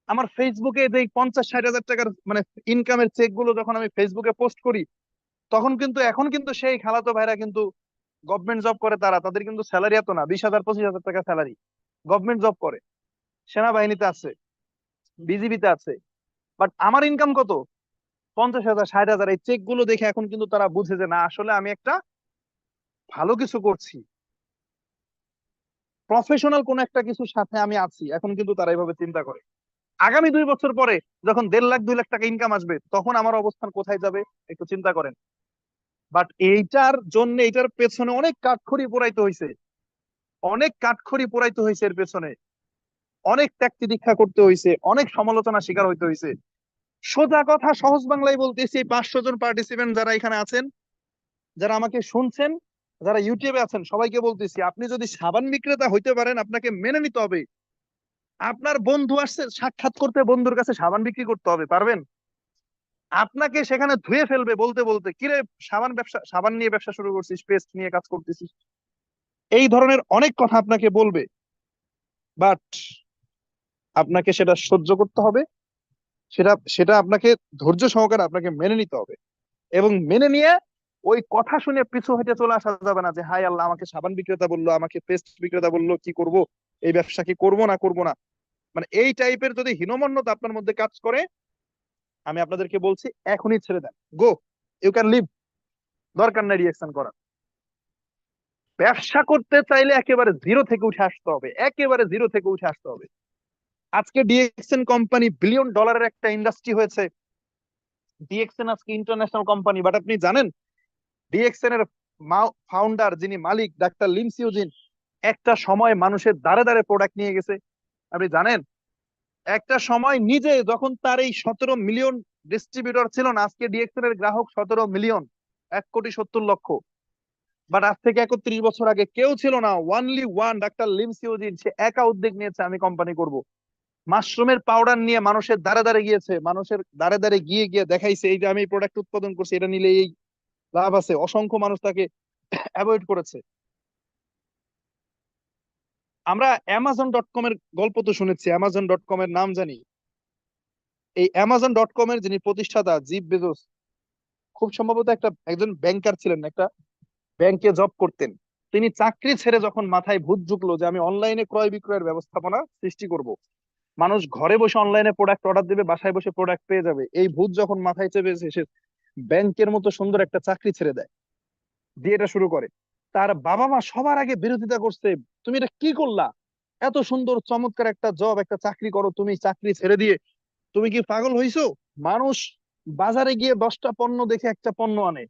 আমার ফেসবুকে এই 50-60 হাজার টাকার মানে ইনকামের চেক গুলো যখন আমি ফেসবুকে পোস্ট করি, তখন কিন্তু এখন কিন্তু সেই খালাতো ভাইরা কিন্তু গভর্নমেন্ট জব করে, তারা তাদের কিন্তু স্যালারি এত না, 20,000 25,000 টাকা স্যালারি, গভর্নমেন্ট জব করে, সেনাবাহিনীতে আছে, বিজিবিতে আছে, বাট আমার ইনকাম কত? 50,000 60,000। এই চেক গুলো দেখে এখন কিন্তু তারা বুঝে যে না, আসলে আমি একটা ভালো কিছু করছি। প্রফেশনাল কোন একটা কিছুর সাথে আমি আছি, এখন কিন্তু তারা এইভাবে চিন্তা করে। আগামী 2 বছর পরে যখন 1.5 লাখ 2 লাখ টাকা ইনকাম আসবে, তখন আমার অবস্থান কোথায় যাবে একটু চিন্তা করেন। বাট এইটার জন্য, এইটার পেছনে অনেক কাঠখড়ি পোড়াইতে হয়েছে, অনেক কাঠখড়ি পোড়াইতে হয়েছে, এর পেছনে অনেক ত্যাগ তিতিক্ষা করতে হয়েছে, অনেক সমালোচনা শিকার হইতে হয়েছে। সোজা কথা সহজ বাংলায় বলতেছি, এই 500 জন পার্টিসিপেন্ট যারা এখানে আছেন, যারা আমাকে শুনছেন, যারা ইউটিউবে আছেন, সবাইকে বলতেছি, আপনি যদি সাবান বিক্রেতা হইতে পারেন, আপনাকে মেনে নিতে হবে। আপনার বন্ধু আসছে সাক্ষাৎ করতে, বন্ধুর কাছে সাবান বিক্রি করতে হবে, পারবেন? আপনাকে সেখানে ধুয়ে ফেলবে বলতে বলতে, কিরে সাবান ব্যবসা, সাবান নিয়ে ব্যবসা শুরু করছিস, পেস্ট নিয়ে কাজ করতেছিস, এই ধরনের অনেক কথা আপনাকে বলবে। বাট আপনাকে সেটা সহ্য করতে হবে, সেটা সেটা আপনাকে ধৈর্য সহকারে আপনাকে মেনে নিতে হবে। এবং মেনে নিয়ে ওই কথা শুনে পিছু হটে চলে আসা যাবে না, যে হাই আল্লাহ, আমাকে সাবান বিক্রেতা বললো, আমাকে পেস্ট বিক্রেতা বললো, কি করব, এই ব্যবসা কি করব না করব না। মানে এই টাইপের যদি হীনমন্যতা আপনার মধ্যে কাজ করে, আমি আপনাদেরকে বলছি এখনই ছেড়ে দেন, গো, ইউ ক্যান লিভ। দরকার নাই রিয়েকশন করার। ব্যবসা করতে চাইলে একেবারে জিরো থেকে উঠে আসতে হবে, একেবারে জিরো থেকে উঠে আসতে হবে। আজকে ডিএক্সএন কোম্পানি বিলিয়ন ডলারের একটা ইন্ডাস্ট্রি হয়েছে। ডিএক্সএন আজকে ইন্টারন্যাশনাল কোম্পানি, বাট আপনি জানেন ডিএক্সএন এর ফাউন্ডার, যিনি মালিক, ডাক্তার লিম সিউজিন, একটা সময় মানুষের দ্বারে দ্বারে প্রোডাক্ট নিয়ে গেছে, আপনি জানেন? একটা সময় নিজে যখন তার এই 17 মিলিয়ন ডিস্ট্রিবিউটর ছিল না, আজকে ডিএক্সএন এর গ্রাহক 17 মিলিয়ন, 1,70,00,000। বাট আজ থেকে 31 বছর আগে কেউ ছিল না, ওয়ানলি ওয়ান, ডাক্তার লিম সিউজিন, সে একা উদ্যোগ নিয়েছে আমি কোম্পানি করব। মাশরুমের পাউডার নিয়ে মানুষের দ্বারে দ্বারে গিয়েছে, মানুষের দ্বারে দ্বারে গিয়ে গিয়ে দেখাইছে, এই যে আমি প্রোডাক্ট উৎপাদন করছি, এটা নিলে এই লাভ আছে। অসংখ্য মানুষ তাকে অ্যাভয়েড করেছে। আমরা Amazon.com এর গল্প তো শুনেছি, Amazon.com এর নাম জানি। এই Amazon.com এর যিনি প্রতিষ্ঠাতা, জিফ বেজোস, খুব সম্ভবত একজন ব্যাংকার ছিলেন, একটা ব্যাংকে জব করতেন। তিনি চাকরি ছেড়ে যখন মাথায় ভূত ঢুকলো যে আমি অনলাইনে ক্রয় বিক্রয়ের ব্যবস্থাপনা সৃষ্টি করব, মানুষ ঘরে বসে অনলাইনে প্রোডাক্ট অর্ডার দেবে, বাসায় বসে প্রোডাক্ট পেয়ে যাবে, এই ভূত যখন মাথায় চেপেছে, সে ব্যাংকের মতো সুন্দর একটা চাকরি ছেড়ে দেয়, দিয়ে এটা শুরু করে। তার বাবা মা সবার আগে বিরোধিতা করছে, তুমি এটা কি করলা, এত সুন্দর চমৎকার একটা জব, একটা চাকরি করো, তুমি চাকরি ছেড়ে দিয়ে, তুমি কি পাগল হইছো? মানুষ বাজারে গিয়ে 10টা পণ্য দেখে একটা পণ্য আনে,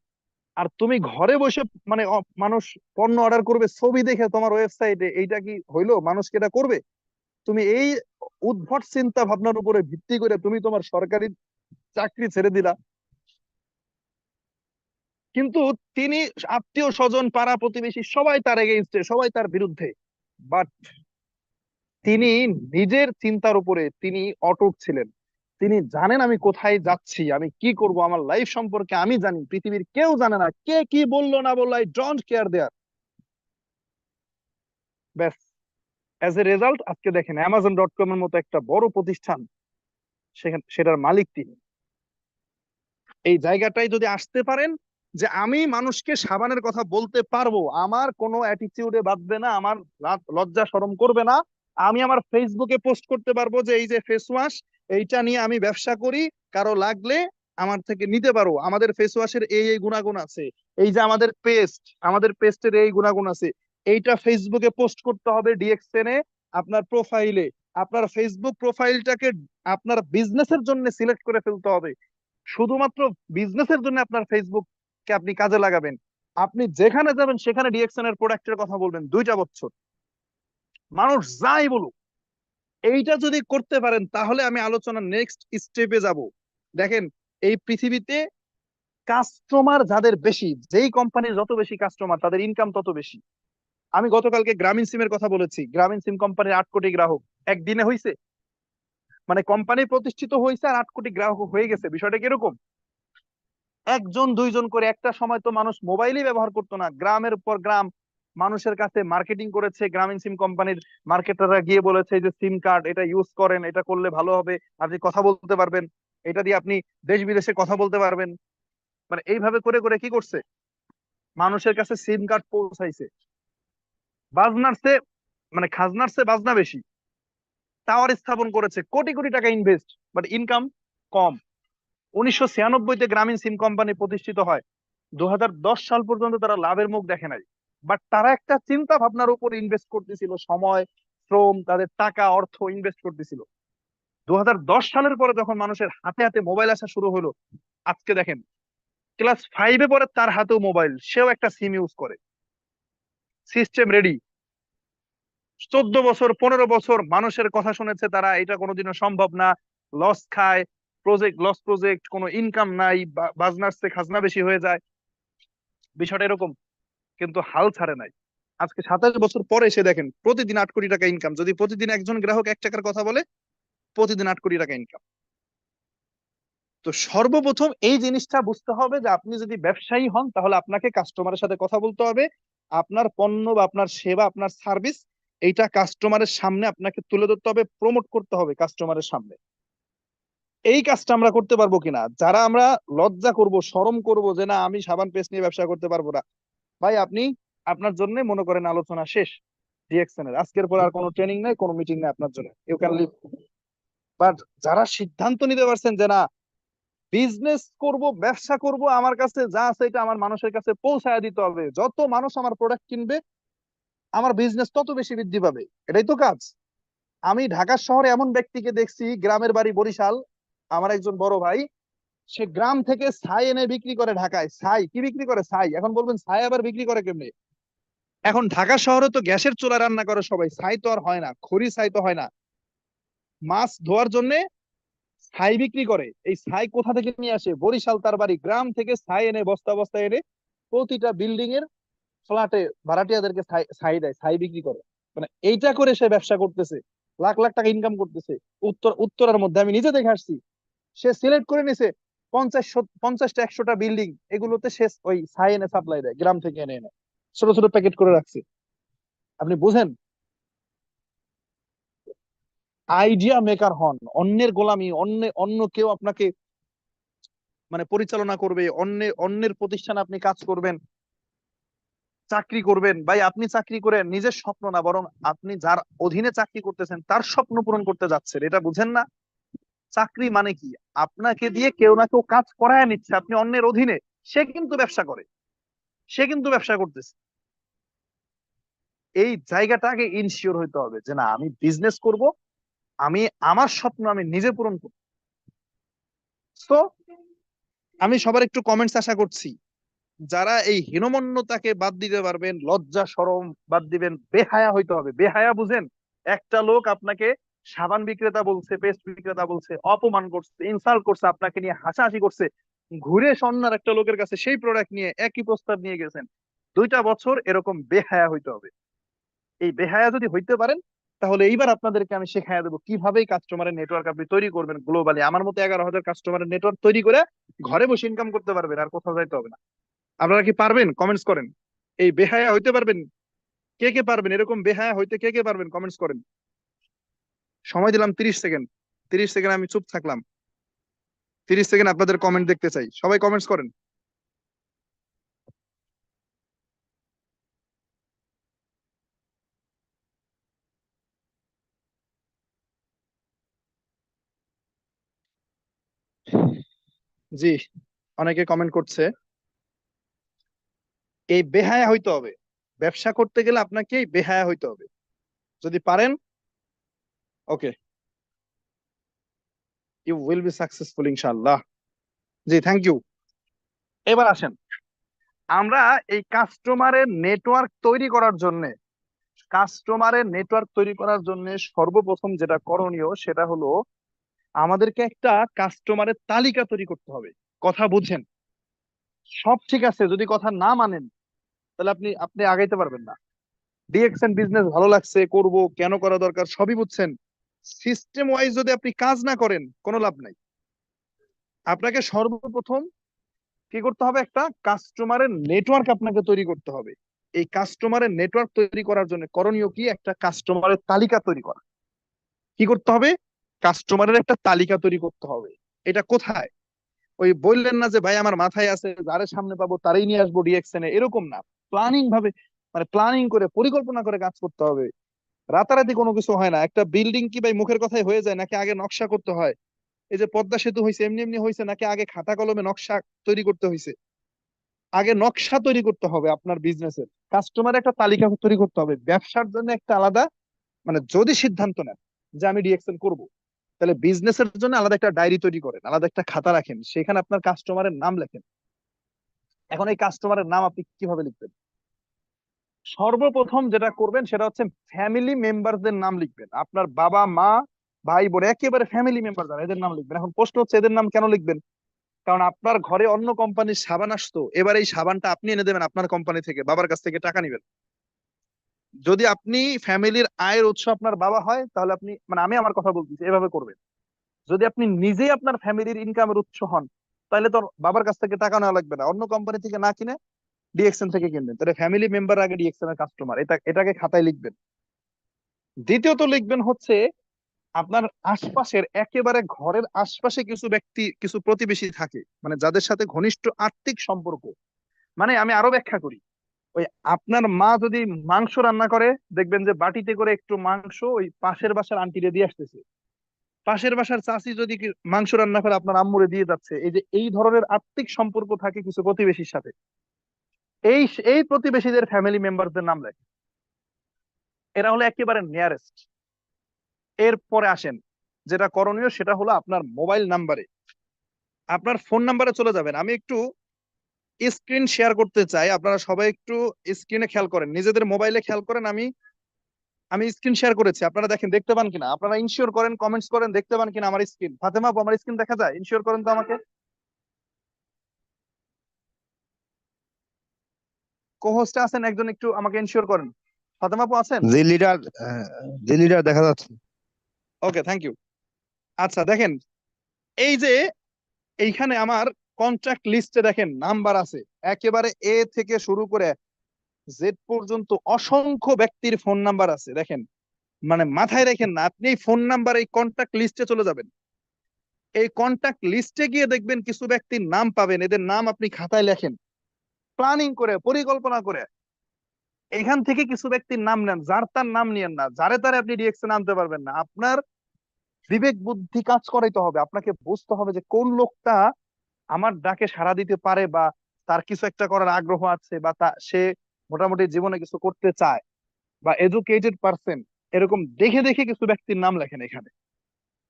আর তুমি ঘরে বসে, মানে মানুষ পণ্য অর্ডার করবে ছবি দেখে তোমার ওয়েবসাইটে, এইটা কি হইলো? মানুষ কি এটা করবে? তুমি এই উদ্ভট চিন্তা ভাবনার উপরে ভিত্তি করে তুমি তোমার সরকারি চাকরি ছেড়ে দিলা। কিন্তু তিনি, আত্মীয় স্বজন, পাড়া প্রতিবেশী সবাই তার এগেইনস্টে, সবাই তার বিরুদ্ধে। বাট তিনি নিজের চিন্তার উপরে তিনি অটুট ছিলেন। তিনি জানেন আমি কোথায় যাচ্ছি, আমি কি করব, আমার লাইফ সম্পর্কে আমি জানি, পৃথিবীর কেউ জানে না, কে কি বললো না বললো, আই ডোন্ট কেয়ার দেয়ার। ব্যাস, অ্যাজ এ রেজাল্ট আজকে দেখেন Amazon.com এর মতো একটা বড় প্রতিষ্ঠান, সেখানে সেটার মালিক তিনি। এই জায়গাটায় যদি আসতে পারেন, যে আমি মানুষকে সাবানের কথা বলতে পারবো, আমার কোনো অ্যাটিটিউডে বাঁধবে না, আমার লজ্জা শরম করবে না, আমি আমার ফেসবুকে পোস্ট করতে পারবো যে এই যে ফেস ওয়াশ, এইটা নিয়ে আমি ব্যবসা করি, কারো লাগলে আমার থেকে নিতে পারো, আমাদের ফেস ওয়াশের এই এই গুণাগুণ আছে, এই যে আমাদের পেস্টের এই গুণাগুণ আছে, এইটা ফেসবুকে পোস্ট করতে হবে ডিএক্সএন এ, আপনার প্রোফাইলে, আপনার ফেসবুক প্রোফাইলটাকে আপনার বিজনেসের জন্য সিলেক্ট করে ফেলতে হবে, শুধুমাত্র বিজনেসের জন্য আপনার ফেসবুক কে আপনি কাজে লাগাবেন। আপনি যেখানে যাবেন সেখানে ডিএক্সএন এর প্রোডাক্টের কথা বলবেন 2টা বছর, মানুষ যাই বলুক। এইটা যদি করতে পারেন, তাহলে আমি আলোচনার নেক্সট স্টেপে যাব। দেখেন, এই পৃথিবীতে কাস্টমার যাদের বেশি, যেই কোম্পানির যত বেশি কাস্টমার, তাদের ইনকাম তত বেশি। আমি গতকালকে গ্রামীণ সিমের কথা বলেছি, গ্রামীণ সিম কোম্পানির 8 কোটি গ্রাহক একদিনে হয়েছে, মানে কোম্পানি প্রতিষ্ঠিত হয়েছে আর 8 কোটি গ্রাহক হয়ে গেছে। বিষয়টা কিরকম? একজন দুইজন করে, একটা সময় তো মানুষ মোবাইলই ব্যবহার করতো না, গ্রামের পর গ্রাম মানুষের কাছে মার্কেটিং করেছে গ্রামীণ সিম কোম্পানির মার্কেটাররা, গিয়ে বলেছে যে সিম কার্ড এটা ইউজ করেন, এটা করলে ভালো হবে, আপনি কথা বলতে পারবেন, এটা দিয়ে আপনি দেশ বিদেশে কথা বলতে পারবেন। মানে এইভাবে করে করে কি করছে, মানুষের কাছে সিম কার্ড পৌঁছাইছে। বাজনার চেয়ে, মানে খাজনার চেয়ে বাজনা বেশি। টাওয়ার স্থাপন করেছে, কোটি কোটি টাকা ইনভেস্ট, বাট ইনকাম কম। 1996-তে গ্রামীণ সিম কোম্পানি প্রতিষ্ঠিত হয়, 2010 সাল পর্যন্ত তারা লাভের মুখ দেখে নাই। বাট তারা একটা চিন্তা ভাবনার উপর ইনভেস্ট করতেছিল, সময়, শ্রম, তাদের টাকা, অর্থ ইনভেস্ট করতেছিল। 2010 সালের পরে যখন মানুষের হাতে হাতে মোবাইল আসা শুরু হলো, আজকে দেখেন ক্লাস 5-এ পরে তার হাতেও মোবাইল, সেও একটা সিম ইউজ করে, সিস্টেম রেডি। 14 বছর 15 বছর মানুষের কথা শুনেছে তারা, এটা কোনোদিনও সম্ভব না, লস খায়, প্রজেক্ট লস, প্রজেক্ট কোনো ইনকাম নাই, বাজনার চেয়ে খাজনা বেশি হয়ে যায়, বিষয়টা এরকম। কিন্তু হাল ছাড়ে নাই। আজকে 27 বছর পরে এসে দেখেন প্রতিদিন 8 কোটি টাকা ইনকাম। যদি প্রতিদিন একজন গ্রাহক 1 টাকার কথা বলে, প্রতিদিন 8 কোটি টাকা ইনকাম। তো সর্বপ্রথম এই জিনিসটা বুঝতে হবে যে আপনি যদি ব্যবসায়ী হন তাহলে আপনাকে কাস্টমারের সাথে কথা বলতে হবে। আপনার পণ্য বা আপনার সেবা, আপনার সার্ভিস, এইটা কাস্টমারের সামনে আপনাকে তুলে ধরতে হবে, প্রমোট করতে হবে কাস্টমারের সামনে। এই কাজটা আমরা করতে পারবো কিনা, যারা আমরা লজ্জা করব, শরম করব যে না আমি সাবান পেস্ট নিয়ে ব্যবসা করতে পারবো না, ভাই আপনি, আপনার জন্য মনে করেন আলোচনা শেষ। ডিএক্সএন এর আজকের পর আর কোনো ট্রেনিং নাই, কোনো মিটিং নাই আপনার জন্য, ইউ ক্যান লিভ। বাট যারা সিদ্ধান্ত নিতে পারছেন যে না বিজনেস করব, ব্যবসা করব, আমার কাছে যা আছে এটা আমার মানুষের কাছে পৌঁছায় দিতে হবে, যত মানুষ আমার প্রোডাক্ট কিনবে আমার বিজনেস তত বেশি বৃদ্ধি পাবে, এটাই তো কাজ। আমি ঢাকার শহরে এমন ব্যক্তিকে দেখছি, গ্রামের বাড়ি বরিশাল, আমার একজন বড় ভাই, সে গ্রাম থেকে ছাই এনে বিক্রি করে ঢাকায়। ছাই কি বিক্রি করে? ছাই। এখন বলবেন ছাই আবার বিক্রি করে কেমনে? এখন ঢাকা শহরে তো গ্যাসের চুলা রান্না করে সবাই, ছাই তো আর হয় না, খড়ি ছাই তো হয় না। মাছ ধোয়ার জন্য ছাই বিক্রি করে। এই ছাই কোথা থেকে নিয়ে আসে? বরিশাল তার বাড়ি, গ্রাম থেকে ছাই এনে বস্তা বস্তা এনে প্রতিটা বিল্ডিং এর ফ্ল্যাটে ভাড়াটিয়াদেরকে ছাই ছাই দেয়, ছাই বিক্রি করে। মানে এইটা করে সে ব্যবসা করতেছে, লাখ লাখ টাকা ইনকাম করতেছে। উত্তরার মধ্যে আমি নিজে দেখে আসছি, সে সিলেক্ট করে নিছে 50-50টা 100টা বিল্ডিং, এগুলোতে সে ওই ছাই এনে সাপ্লাই দেয়, গ্রাম থেকে এনে এনে ছোট ছোট প্যাকেট করে রাখছে। আপনি বুঝেন? আইডিয়া মেকার হন। অন্যের গোলামি, অন্য কেউ আপনাকে মানে পরিচালনা করবে, অন্যের প্রতিষ্ঠানে আপনি কাজ করবেন, চাকরি করবেন। ভাই আপনি চাকরি করে নিজের স্বপ্ন না, বরং আপনি যার অধীনে চাকরি করতেছেন তার স্বপ্ন পূরণ করতে যাচ্ছেন, এটা বুঝেন না? চাকরি মানে কি? আপনাকে দিয়ে কেউ না কেউ কাজ করায় নিচ্ছে, আপনি অন্যের অধীনে। সে কিন্তু ব্যবসা করে, সে কিন্তু ব্যবসা করতেছে। এই জায়গাটাকে ইনশিওর হইতে হবে যে না আমি বিজনেস করব, আমি আমার স্বপ্ন আমি নিজে পূরণ করব। তো আমি সবার একটু কমেন্টস আশা করছি, যারা এই হীনমন্যতাকে বাদ দিতে পারবেন, লজ্জা শরম বাদ দিবেন, বেহায়া হইতে হবে। বেহায়া বুঝেন? একটা লোক আপনাকে সাবান বিক্রেতা বলছে, পেস্ট বিক্রেতা বলছে, অপমান করছে, ইনসাল্ট করছে, আপনাকে নিয়ে হাসাহাসি করছে, ঘুরে সন্ন্যার একটা লোকের কাছে সেই প্রোডাক্ট নিয়ে একই প্রস্তাব নিয়ে গেছেন। 2টা বছর এরকম বেহায়া হইতে হবে। এই বেহায়া যদি হইতে পারেন, তাহলে এইবার আপনাদেরকে আমি শেখাইয়া দেবো কিভাবে কাস্টমারের নেটওয়ার্ক আপনি তৈরি করবেন গ্লোবালি। আমার মতো 11,000 কাস্টমারের নেটওয়ার্ক তৈরি করে ঘরে বসে ইনকাম করতে পারবেন, আর কোথাও যাইতে হবে না। আপনারা কি পারবেন? কমেন্টস করেন। এই বেহায়া হইতে পারবেন? কে কে পারবেন? এরকম বেহায়া হইতে কে কে পারবেন? কমেন্টস করেন। সময় দিলাম 30 সেকেন্ড। 30 সেকেন্ড আমি চুপ থাকলাম। 30 সেকেন্ড আপনাদের কমেন্ট দেখতে চাই, সবাই কমেন্টস করেন। জি, অনেকে কমেন্ট করছে। এই বেহায়া হইতে হবে, ব্যবসা করতে গেলে আপনাকে এই বেহায়া হইতে হবে। যদি পারেন, ওকে, ইউ উইল বি সাকসেসফুল ইনশাআল্লাহ। জি, থ্যাংক ইউ। এবার আসেন, আমরা এই কাস্টমারের নেটওয়ার্ক তৈরি করার জন্য সর্বপ্রথম যেটা করণীয় সেটা হলো আমাদেরকে একটা কাস্টমারের তালিকা তৈরি করতে হবে। কথা বুঝছেন? সব ঠিক আছে, যদি কথা না মানেন তাহলে আপনি আপনি আগাইতে পারবেন না। ডিএক্সএন বিজনেস ভালো লাগছে, করব, কেন করা দরকার সবই বুঝছেন, সিস্টেম ওয়াইজ যদি আপনি কাজ না করেন কোনো লাভ নাই। আপনাকে সর্বপ্রথম কি করতে হবে? একটা কাস্টমারের নেটওয়ার্ক আপনাকে তৈরি করতে হবে। এই কাস্টমারের নেটওয়ার্ক তৈরি করার জন্য করণীয় কি? একটা কাস্টমারের তালিকা তৈরি করা। কি করতে হবে? কাস্টমারের একটা তালিকা তৈরি করতে হবে। এটা কোথায়? ওই বললেন না যে ভাই আমার মাথায় আছে, যারে সামনে পাবো তারাই নিয়ে আসবো ডিএক্সএন এ, এরকম না। প্ল্যানিং ভাবে, মানে প্ল্যানিং করে পরিকল্পনা করে কাজ করতে হবে। রাতারাতি কোনো কিছু হয় না। একটা বিল্ডিং কি ভাই মুখের কথাই হয়ে যায়, নাকি আগে নকশা করতে হয়? এই যে পদ্মা সেতু হয়েছে এমনি এমনি হয়েছে, নাকি আগে খাতা কলমে নকশা তৈরি করতে হয়েছে? আগে নকশা তৈরি করতে হবে আপনার বিজনেসের। কাস্টমার একটা তালিকা তৈরি করতে হবে, ব্যবসার জন্য একটা আলাদা, মানে যদি সিদ্ধান্ত নেন যে আমি ডিএক্সএন করব, তাহলে বিজনেসের জন্য আলাদা একটা ডায়েরি তৈরি করেন, আলাদা একটা খাতা রাখেন, সেখানে আপনার কাস্টমারের নাম লেখেন। এখন এই কাস্টমারের নাম আপনি কিভাবে লিখবেন? সর্বপ্রথম যেটা করবেন সেটা হচ্ছে ফ্যামিলি মেম্বারদের নাম লিখবেন। আপনার বাবা মা ভাই বোন একেবারে ফ্যামিলি মেম্বার যারা, এদের নাম লিখবেন। এখন প্রশ্ন হচ্ছে এদের নাম কেন লিখবেন? কারণ আপনার ঘরে অন্য কোম্পানির সাবান আসতো, এবার এই সাবানটা আপনি এনে দেবেন আপনার কোম্পানি থেকে, বাবার কাছ থেকে টাকা নিবেন। যদি আপনি ফ্যামিলির আয়ের উৎস আপনার বাবা হয়, তাহলে আপনি, মানে আমি আমার কথা বলতেছি, এভাবে করবেন। যদি আপনি নিজেই আপনার ফ্যামিলির ইনকামের উৎস হন, তাহলে তো বাবার কাছ থেকে টাকা নেওয়া লাগবে না, অন্য কোম্পানি থেকে না কিনে ডিএক্সএন থেকে কিনবেন। তাহলে ফ্যামিলি মেম্বার আগে ডিএক্সএন এর কাস্টমার, এটাকে খাতায় লিখবেন। দ্বিতীয়ত লিখবেন হচ্ছে আপনার আশপাশের, একেবারে ঘরের আশপাশে কিছু ব্যক্তি, কিছু প্রতিবেশী থাকে, মানে যাদের সাথে ঘনিষ্ঠ আর্থিক সম্পর্ক। মানে আমি আরো ব্যাখ্যা করি, ওই আপনার মা যদি মাংস রান্না করে, দেখবেন যে বাটিতে করে একটু মাংস ওই পাশের বাসার আন্টিরে দিয়ে আসতেছে। পাশের বাসার চাচি যদি মাংস রান্না করে আপনার আম্মুরে দিয়ে যাচ্ছে। এই যে এই ধরনের আর্থিক সম্পর্ক থাকে কিছু প্রতিবেশীর সাথে, এই এই প্রতিবেশীদের ফ্যামিলি মেম্বারদের নাম লেখে। এরা হলো একেবারে নিয়ারেস্ট। এরপরে আসেন, যেটা করণীয় সেটা হলো আপনার মোবাইল নাম্বারে, আপনার ফোন নাম্বারে চলে যাবেন। আমি একটু স্ক্রিন শেয়ার করতে চাই, আপনারা সবাই একটু স্ক্রিনে খেয়াল করেন, নিজেদের মোবাইলে খেয়াল করেন। আমি আমি স্ক্রিন শেয়ার করেছি, আপনারা দেখেন, দেখতে পান কিনা? আপনারা ইনশিওর করেন, কমেন্টস করেন, দেখতে পান কিনা আমার স্ক্রিন? ফাতেমা আপু, আমার স্ক্রিন দেখা যায়? ইনশিওর করেন তো আমাকে, কো-হোস্টে আছেন একজন, একটু আমাকে ইনশিওর করেন। ফাতেমা আপু আছেন? জি লিডার, জি লিডার দেখা যাচ্ছে। ওকে, থ্যাংক ইউ। আচ্ছা দেখেন, এই যে এইখানে আমার কন্ট্রাক্ট লিস্টে দেখেন নাম্বার আছে, একেবারে এ থেকে শুরু করে জেড পর্যন্ত অসংখ্য ব্যক্তির ফোন নাম্বার আছে। দেখেন, মানে মাথায় রাখেন না, আপনি এই ফোন নাম্বার, এই কন্ট্যাক্ট লিস্টে চলে যাবেন। এই কন্ট্যাক্ট লিস্টে গিয়ে দেখবেন কিছু ব্যক্তির নাম পাবেন, এদের নাম আপনি খাতায় লেখেন, প্ল্যানিং করে, পরিকল্পনা করে। এখান থেকে কিছু ব্যক্তির নাম নেন, যার তার নাম নিয়েন না, যারে তারে আপনি ডিএক্সএন আনতে পারবেন না। আপনার বিবেক বুদ্ধি কাজ করাইতে হবে, আপনাকে বুঝতে হবে যে কোন লোকটা আমার ডাকে সাড়া দিতে পারে, বা তার কিছু একটা করার আগ্রহ আছে, বা সে মোটামুটি জীবনে কিছু করতে চায়, বা এডুকেটেড পার্সন। এরকম দেখে দেখে কিছু ব্যক্তির নাম লেখেন এখানে।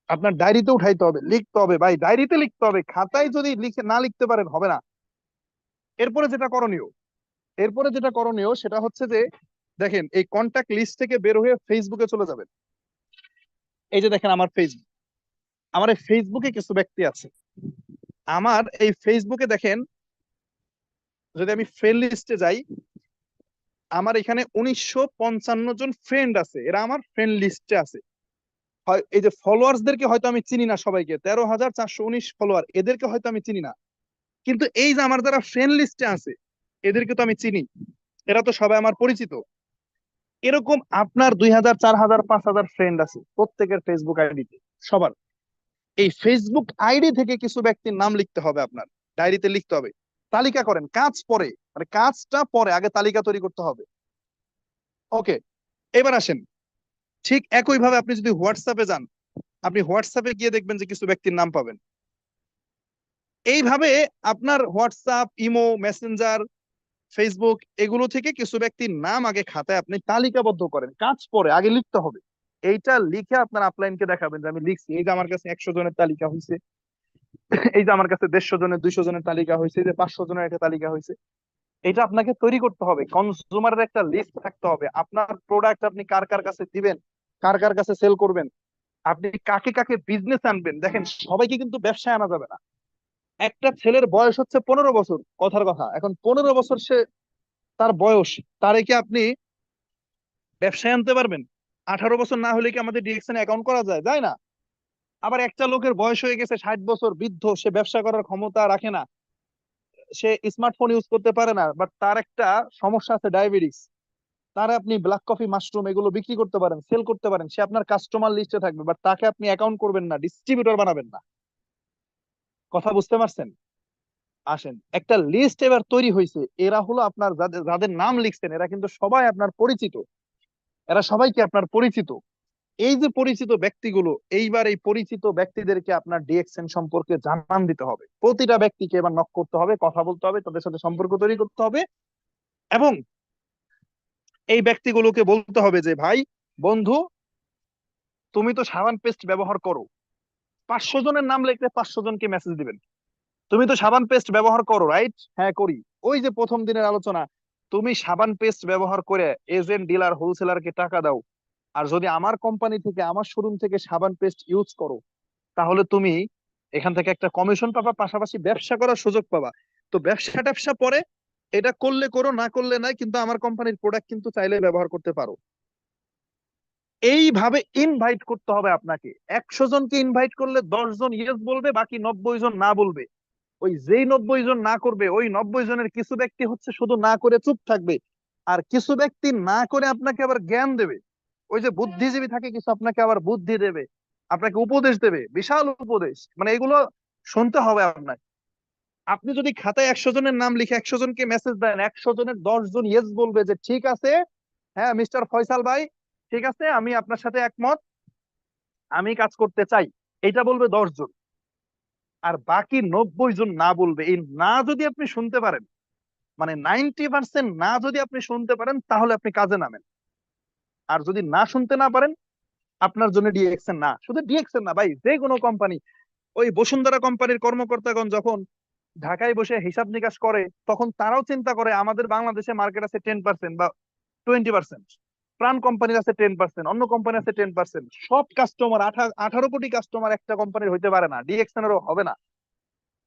আপনার ডায়েরিতে উঠাইতে হবে, লিখতে হবে ভাই, ডায়েরিতে লিখতে হবে, খাতায় যদি লিখে না লিখতে পারেন হবে না। এরপরে যেটা করণীয়, সেটা হচ্ছে যে দেখেন, এই কন্টাক্ট লিস্ট থেকে বের হয়ে ফেসবুকে চলে যাবেন। এই যে দেখেন আমার ফেসবুক, আমার এই ফেসবুকে কিছু ব্যক্তি আছে। আমার এই ফেসবুকে দেখেন, যদি আমি ফ্রেন্ড লিস্টে যাই, আমার এখানে 1955 জন ফ্রেন্ড আছে, এরা আমার ফ্রেন্ড লিস্টে আছে। এই যে ফলোয়ার্স দেরকে হয়তো আমি চিনি না সবাইকে, 13,419 ফলোয়ার, এদেরকে হয়তো আমি চিনি না, কিন্তু এই যে আমার যারা ফ্রেন্ড লিস্টে আছে, এদেরকে তো আমি চিনি, এরা তো সবাই আমার পরিচিত। এরকম আপনার 2,000, 4,000, 5,000 ফ্রেন্ড আছে প্রত্যেকের ফেসবুক আইডিতে, সবার। এই ফেসবুক আইডি থেকে কিছু ব্যক্তির নাম লিখতে হবে, আপনার ডায়েরিতে লিখতে হবে। তালিকা করেন, কাজ পরে, মানে কাজটা পরে, আগে তালিকা তৈরি করতে হবে। ওকে, এবার আসেন, ঠিক একই ভাবে আপনি যদি হোয়াটসঅ্যাপে যান, আপনি হোয়াটসঅ্যাপে গিয়ে দেখবেন যে কিছু ব্যক্তির নাম পাবেন। এইভাবে আপনার হোয়াটসঅ্যাপ, ইমো, মেসেঞ্জার, ফেসবুক, এগুলো থেকে কিছু ব্যক্তির নাম আগে খাতায় আপনি তালিকাবদ্ধ করেন, কাজ পরে, আগে লিখতে হবে। এইটা লিখে আপনার আপলাইনকে দেখাবেন যে আমি লিখছি, এই যে আমার কাছে 100 জনের তালিকা হয়েছে, এই যে আমার কাছে 150 জনের, 200 জনের তালিকা হয়েছে, এই যে 500 জনের একটা তালিকা হয়েছে। এটা আপনাকে তৈরি করতে হবে, কনজিউমারের একটা লিস্ট থাকতে হবে, আপনার প্রোডাক্ট আপনি কার কার কাছে দিবেন, কার কার কাছে সেল করবেন, আপনি কাকে কাকে বিজনেস আনবেন। দেখেন, সবাইকে কিন্তু ব্যবসায় আনা যাবে না। একটা ছেলের বয়স হচ্ছে 15 বছর, কথার কথা, এখন 15 বছর সে, তার বয়স, তারে কি আপনি ব্যবসায় আনতে পারবেন? 18 বছর না হলে কি আমাদের ডিরেকশনে অ্যাকাউন্ট করা যায়? যায় না। আবার একটা লোকের বয়স হয়ে গেছে 60 বছর, বৃদ্ধ, সে ব্যবসা করার ক্ষমতা রাখে না, সে স্মার্টফোন ইউজ করতে পারে না, বাট তার একটা সমস্যা আছে, ডায়াবেটিস। তার আপনি ব্ল্যাক কফি, মাশরুম, এগুলো বিক্রি করতে পারেন, সেল করতে পারেন, সে আপনার কাস্টমার লিস্টে থাকবে, বাট তাকে আপনি অ্যাকাউন্ট করবেন না, ডিস্ট্রিবিউটর বানাবেন না। কথা বুঝতে পারছেন? আসেন, একটা লিস্ট এবার তৈরি হয়েছে, এরা হলো আপনার, যাদের যাদের নাম লিখছেন, এরা কিন্তু সবাই আপনার পরিচিত, এরা সবাই কি আপনার পরিচিত? এই যে পরিচিত ব্যক্তিগুলো, এইবার এই পরিচিত ব্যক্তিদেরকে আপনার ডিএক্সএন সম্পর্কে জানান দিতে হবে। প্রতিটা ব্যক্তিকে এবার নক করতে হবে, কথা বলতে হবে, তাদের সাথে সম্পর্ক তৈরি করতে হবে। এবং এই ব্যক্তিগুলোকে বলতে হবে যে ভাই, বন্ধু, তুমি তো সাবান পেস্ট ব্যবহার করো, 500 জনের নাম লিখলে 500 জনকে মেসেজ দিবেন। তুমি তো সাবান পেস্ট ব্যবহার করো, রাইট? হ্যাঁ, করি। ওই যে প্রথম দিনের আলোচনা, তুমি সাবান পেস্ট ব্যবহার করে এজেন্ট, ডিলার, হোলসেলারকে টাকা দাও, আর যদি আমার কোম্পানি থেকে, আমার শোরুম থেকে সাবান পেস্ট ইউজ করো, তাহলে তুমি এখান থেকে একটা কমিশন পাবা, পাশাপাশি ব্যবসা করার সুযোগ পাবা। তো ব্যবসা ট্যাবসা পরে, এটা করলে করো, না করলে নাই, কিন্তু আমার কোম্পানির প্রোডাক্ট কিন্তু চাইলে ব্যবহার করতে পারো। এইভাবে ইনভাইট করতে হবে আপনাকে। 100 জনকে ইনভাইট করলে 10 জন ইয়েস বলবে, বাকি 90 জন না বলবে। ওই যেই 90 জন না করবে, ওই 90 জনের কিছু ব্যক্তি হচ্ছে শুধু না করে চুপ থাকবে, আর কিছু ব্যক্তি না করে আপনাকে আবার জ্ঞান দেবে। ওই যে বুদ্ধিজীবী থাকে কিছু, আপনাকে আবার বুদ্ধি দেবে, আপনাকে উপদেশ দেবে, বিশাল উপদেশ। মানে এগুলো শুনতে হবে আপনাকে। আপনি যদি খাতায় 100 জনের নাম লিখে 100 জনকে মেসেজ দেন, 100 জনের 10 জন ইয়েস বলবে যে ঠিক আছে, হ্যাঁ মিস্টার ফয়সাল ভাই, ঠিক আছে, আমি আপনার সাথে একমত, আমি কাজ করতে চাই, এটা বলবে 10 জন। আর বাকি 90 জন না বলবে। এই না যদি আপনি শুনতে পারেন, মানে 90% না যদি আপনি শুনতে পারেন, তাহলে আপনি কাজে নামেন। আর যদি না শুনতে না পারেন, আপনার জন্য ডিএক্সএন না। শুধু ডিএক্সএন না ভাই, যে কোনো কোম্পানি। ওই বসুন্ধরা কোম্পানির কর্মকর্তাগণ যখন ঢাকায় বসে হিসাব নিকাশ করে, তখন তারাও চিন্তা করে আমাদের বাংলাদেশে মার্কেট আছে 10% বা 20%, প্রাণ কোম্পানির আছে 10%, অন্য কোম্পানি আছে 10%। সব কাস্টমার 18 কোটি কাস্টমার একটা কোম্পানির হইতে পারে না, ডিএক্সএন এরও হবে না।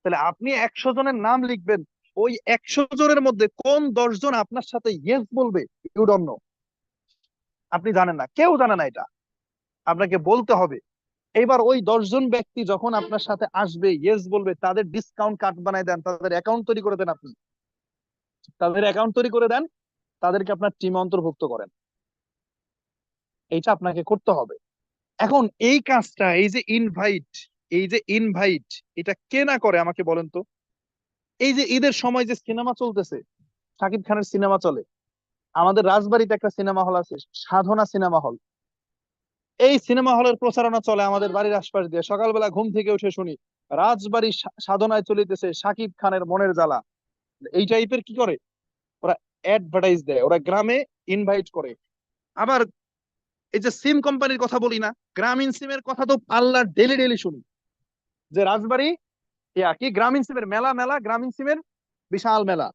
তাহলে আপনি 100 জনের নাম লিখবেন, ওই 100 জনের মধ্যে কোন 10 জন আপনার সাথে ইয়েস বলবে, ইউ ডোন্ট নো। আপনি জানেন না, কেউ জানে না এটা, আপনাকে বলতে হবে। এবার ওই 10 জন ব্যক্তি যখন আপনার সাথে আসবে, ইয়েস বলবে, তাদের ডিসকাউন্ট কার্ড বানায় দেন, তাদের অ্যাকাউন্ট তৈরি করে দেন। আপনি তাদের অ্যাকাউন্ট তৈরি করে দেন, তাদেরকে আপনার টিমে অন্তর্ভুক্ত করেন। এইটা আপনাকে করতে হবে। এখন এই কাজটা, এই যে ইনভাইট, এটা কে না করে আমাকে বলেন তো? এই যে ঈদের সময় যে সিনেমা চলতেছে, শাকিব খানের সিনেমা চলে, আমাদের রাজবাড়িতে একটা সিনেমা হল আছে, সাধনা সিনেমা হল। এই সিনেমা হলের প্রচারণা চলে আমাদের বাড়ির আশপাশ দিয়ে। সকালবেলা ঘুম থেকে উঠে শুনি রাজবাড়ি সাধনায় চলিতেছে শাকিব খানের মনের জ্বালা। এই টাইপের কি করে ওরা, অ্যাডভার্টাইজ দেয়, ওরা গ্রামে ইনভাইট করে। আবার এই যে সিম কোম্পানির কথা বলি না, গ্রামীণ সিমের কথা তো আল্লাহ ডেলি ডেলি শুনি, যে রাজবাড়ি কি গ্রামীণ সিমের মেলা, মেলা গ্রামীণ সিমের বিশাল মেলা।